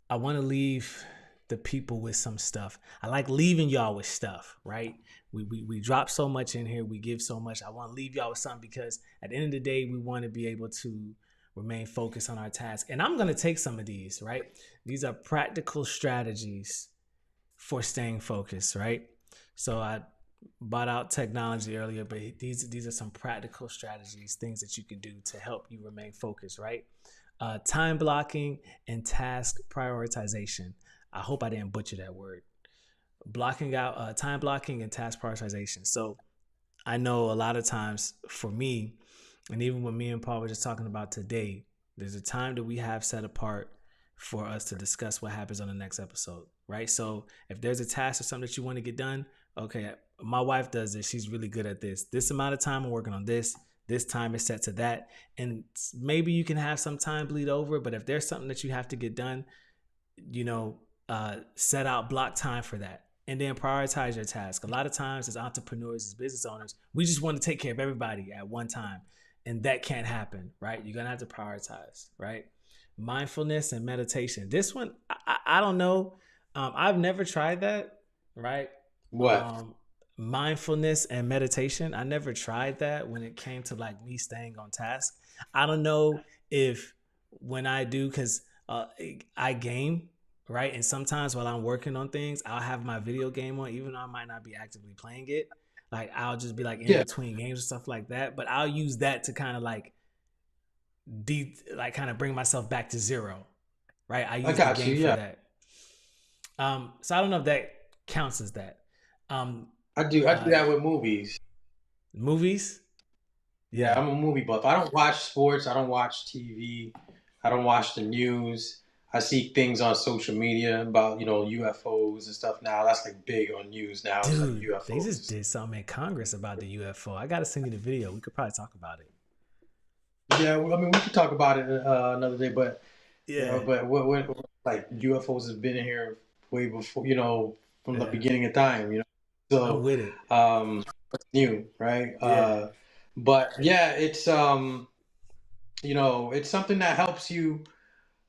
I want to leave the people with some stuff. I like leaving y'all with stuff, right? We drop so much in here, we give so much. I want to leave y'all with something, because at the end of the day, we want to be able to remain focused on our task. And I'm going to take some of these, right? These are practical strategies for staying focused, right? So bought out technology earlier, but these are some practical strategies, things that you can do to help you remain focused, right? Time blocking and task prioritization. I hope I didn't butcher that word. Blocking out time blocking and task prioritization. So I know a lot of times for me, and even when me and Paul were just talking about today, there's a time that we have set apart for us to discuss what happens on the next episode, right? So if there's a task or something that you want to get done, okay, my wife does this. She's really good at this. This amount of time I'm working on this. This time is set to that. And maybe you can have some time bleed over, but if there's something that you have to get done, you know, set out block time for that and then prioritize your task. A lot of times as entrepreneurs, as business owners, we just want to take care of everybody at one time. And that can't happen, right? You're going to have to prioritize, right? Mindfulness and meditation. This one, I don't know. I've never tried that, right? What? Um, Mindfulness and meditation. I never tried that when it came to like me staying on task. I don't know if when I do, because I game, right? And sometimes while I'm working on things, I'll have my video game on, even though I might not be actively playing it. Like I'll just be like in Yeah, between games and stuff like that. But I'll use that to kind of like like kind of bring myself back to zero, right? I I use the got you. game for Yeah, that. So I don't know if that counts as that. Um, I do. I do uh, that with movies. Movies, Yeah, yeah, I'm a movie buff. I don't watch sports. I don't watch TV. I don't watch the news. I see things on social media about UFOs and stuff now. That's like big on news now. It's like dude, they just UFOs. did something in Congress about the UFO. I gotta send you the video. We could probably talk about it. Yeah, well, I mean we could talk about it another day, but Yeah, but what like UFOs have been here way before from the yeah, beginning of time. I'm So with it. it's new, right? Yeah. But yeah, it's something that helps you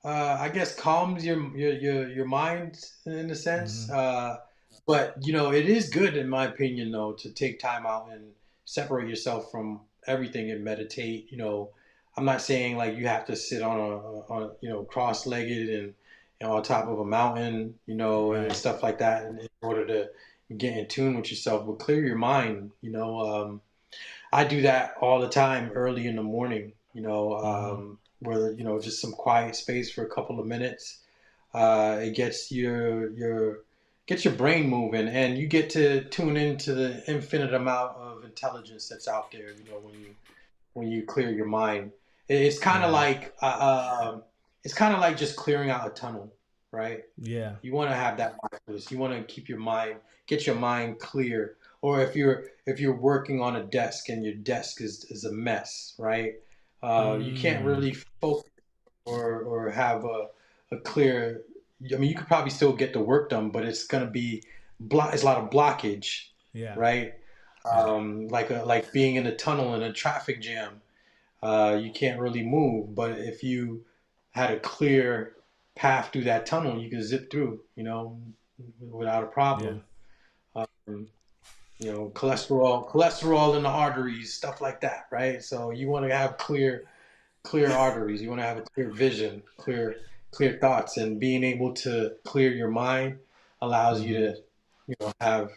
I guess calms your mind in a sense. Mm-hmm. But it is good in my opinion though to take time out and separate yourself from everything and meditate. I'm not saying like you have to sit on cross-legged and on top of a mountain, and Right. stuff like that in order to get in tune with yourself, but clear your mind. I do that all the time early in the morning, Mm-hmm. where just some quiet space for a couple of minutes. It gets your brain moving, and you get to tune into the infinite amount of intelligence that's out there. When you clear your mind, it's kind of Yeah. like it's kind of like just clearing out a tunnel, right? Yeah. You want to have that mindfulness. You want to get your mind clear. Or if you're working on a desk and your desk is a mess, right? You can't Mm. really focus or have a clear. I mean, you could probably still get the work done, but it's gonna be It's a lot of blockage, Yeah. right? Yeah. Like being in a tunnel in a traffic jam. You can't really move. But if you had a clear path through that tunnel, you could zip through, without a Yeah. problem. Um, cholesterol in the arteries, stuff like that, right? So you want to have clear arteries. You want to have a clear vision, clear thoughts, and being able to clear your mind allows you Mm-hmm. to,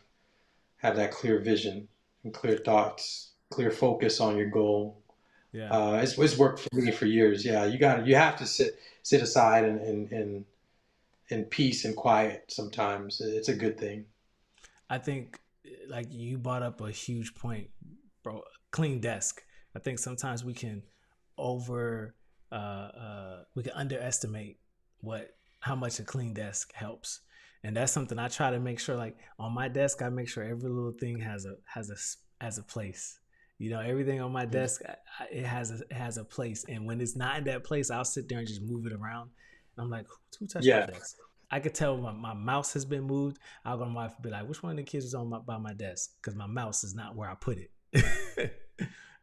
have that clear vision and clear thoughts, clear focus on your goal. Yeah. It's worked for me for years. Yeah, you have to sit aside and in peace and quiet sometimes. It's a good thing. I think like you brought up a huge point, bro. Clean desk. I think sometimes over we can underestimate what how much a clean desk helps, and that's something I try to make sure. Like on my desk, I make sure every little thing has a place. You know, everything on my desk it has a place, and when it's not in that place, I'll sit there and just move it around. And I'm like, who touched my Yeah, desk? I could tell my mouse has been moved. I'll go to my wife and be like, which one of the kids is by my desk? Because my mouse is not where I put it.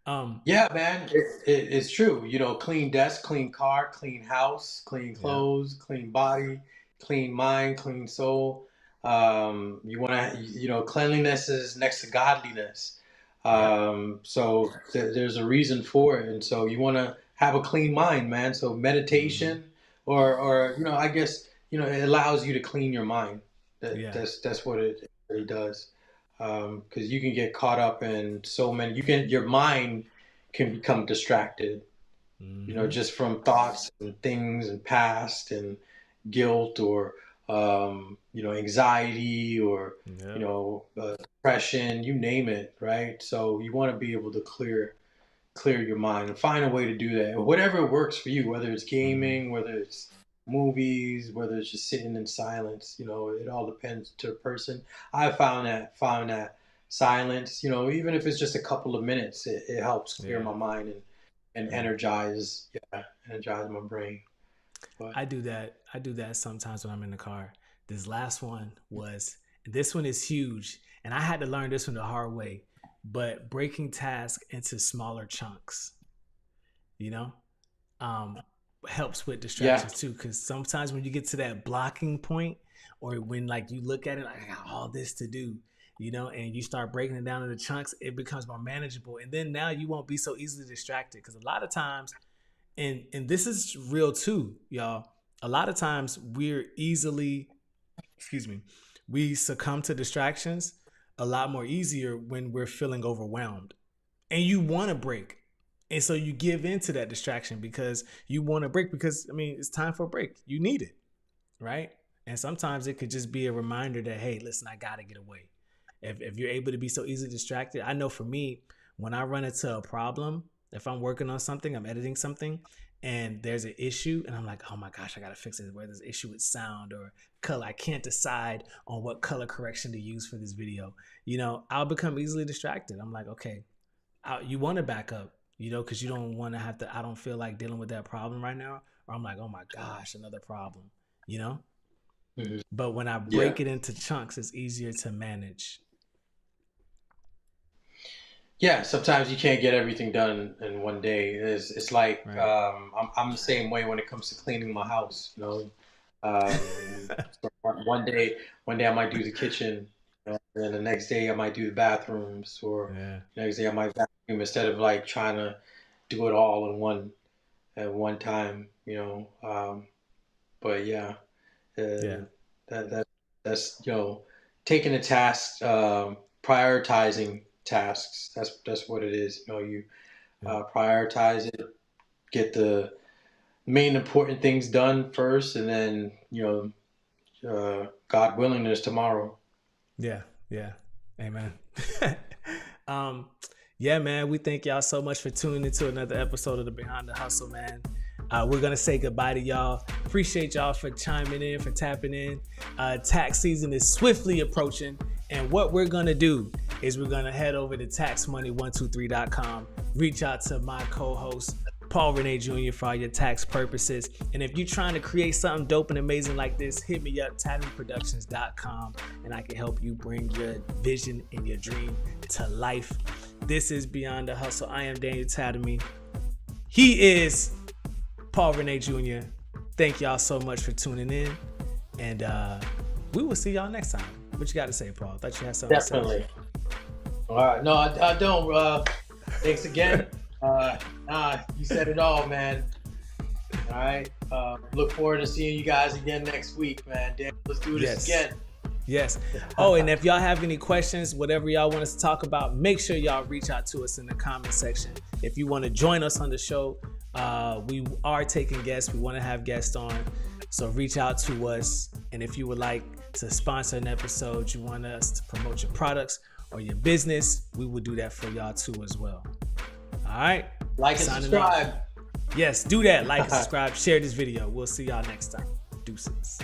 um, yeah, man. It's true. Clean desk, clean car, clean house, clean yeah, clothes, clean body, clean mind, clean soul. You want to, cleanliness is next to godliness. yep, So there's a reason for it, and so you want to have a clean mind, man. So mm-hmm. meditation, or I guess it allows you to clean your mind. Yeah, That's what it really does. because you can get caught up in so many. Your mind can become distracted, Mm-hmm. just from thoughts and things and past and guilt or anxiety or Yep. depression, you name it, right? So you want to be able to clear your mind and find a way to do that. Whatever works for you, whether it's Mm-hmm. gaming, whether it's movies, whether it's just sitting in silence, it all depends to a person. I found that silence, even if it's just a couple of minutes, it helps clear Yeah. my mind and Yeah. energize my brain. But I do that sometimes when I'm in the car. This last one was, this one is huge, and I had to learn this one the hard way. But breaking tasks into smaller chunks, you know, um, helps with yeah. distractions too. Because sometimes when you get to that blocking point, or when like you look at it like I got all this to do, and you start breaking it down into chunks, it becomes more manageable. And then now you won't be so easily distracted. Because a lot of times, and this is real too, y'all. A lot of times we're easily, excuse me, we succumb to distractions a lot more easier when we're feeling overwhelmed and you want to break. And so you give into that distraction because you want to break because I mean it's time for a break. You need it, right? And sometimes it could just be a reminder that, hey, listen, I gotta get away. If you're able to be so easily distracted, I know for me, when I run into a problem, if I'm working on something, I'm editing something, and there's an issue, and I'm like, oh my gosh, I gotta fix it. Where there's an issue with sound or color, I can't decide on what color correction to use for this video. I'll become easily distracted. I'm like, okay, you want to back up, because you don't want to have to. I don't feel like dealing with that problem right now, or I'm like, oh my gosh, another problem. You know, Mhm. but when I Yeah. break it into chunks, it's easier to manage. Yeah, sometimes you can't get everything done in one day. It's like Right. I'm the same way when it comes to cleaning my house. So one day I might do the kitchen, and then the next day I might do the bathrooms, or Yeah. the next day I might vacuum instead of like trying to do it all in one at one time. But yeah, Yeah. that's taking a task, prioritizing tasks. That's what it is. You Yeah. prioritize it, get the main important things done first, and then God willing, there's tomorrow. Yeah. Yeah. Amen. um, yeah, man. We thank y'all so much for tuning into another episode of the Behind the Hustle, man. We're gonna say goodbye to y'all. Appreciate y'all for chiming in, for tapping in. Tax season is swiftly approaching, and what we're gonna do is we're gonna head over to taxmoney123.com, reach out to my co-host Paul Rene Jr. for all your tax purposes. And if you're trying to create something dope and amazing like this, hit me up, tattooproductions.com, and I can help you bring your vision and your dream to life. This is Beyond the Hustle. I am Daniel Tatamy. He is Paul Rene Jr. Thank y'all so much for tuning in. And we will see y'all next time. What you got to say, Paul? I thought you had something to say. Definitely. All right. No, I don't. Thanks again. You said it all, man. All right. Look forward to seeing you guys again next week, man. Damn, let's do this Yes. again. Yes. Oh, and if y'all have any questions, whatever y'all want us to talk about, make sure y'all reach out to us in the comment section. If you want to join us on the show, we are taking guests. We want to have guests on. So reach out to us. And if you would like to sponsor an episode, you want us to promote your products or your business, we will do that for y'all too as well. All right. Like and Signing off. subscribe. Yes, do that. Like and subscribe. Share this video. We'll see y'all next time. Deuces.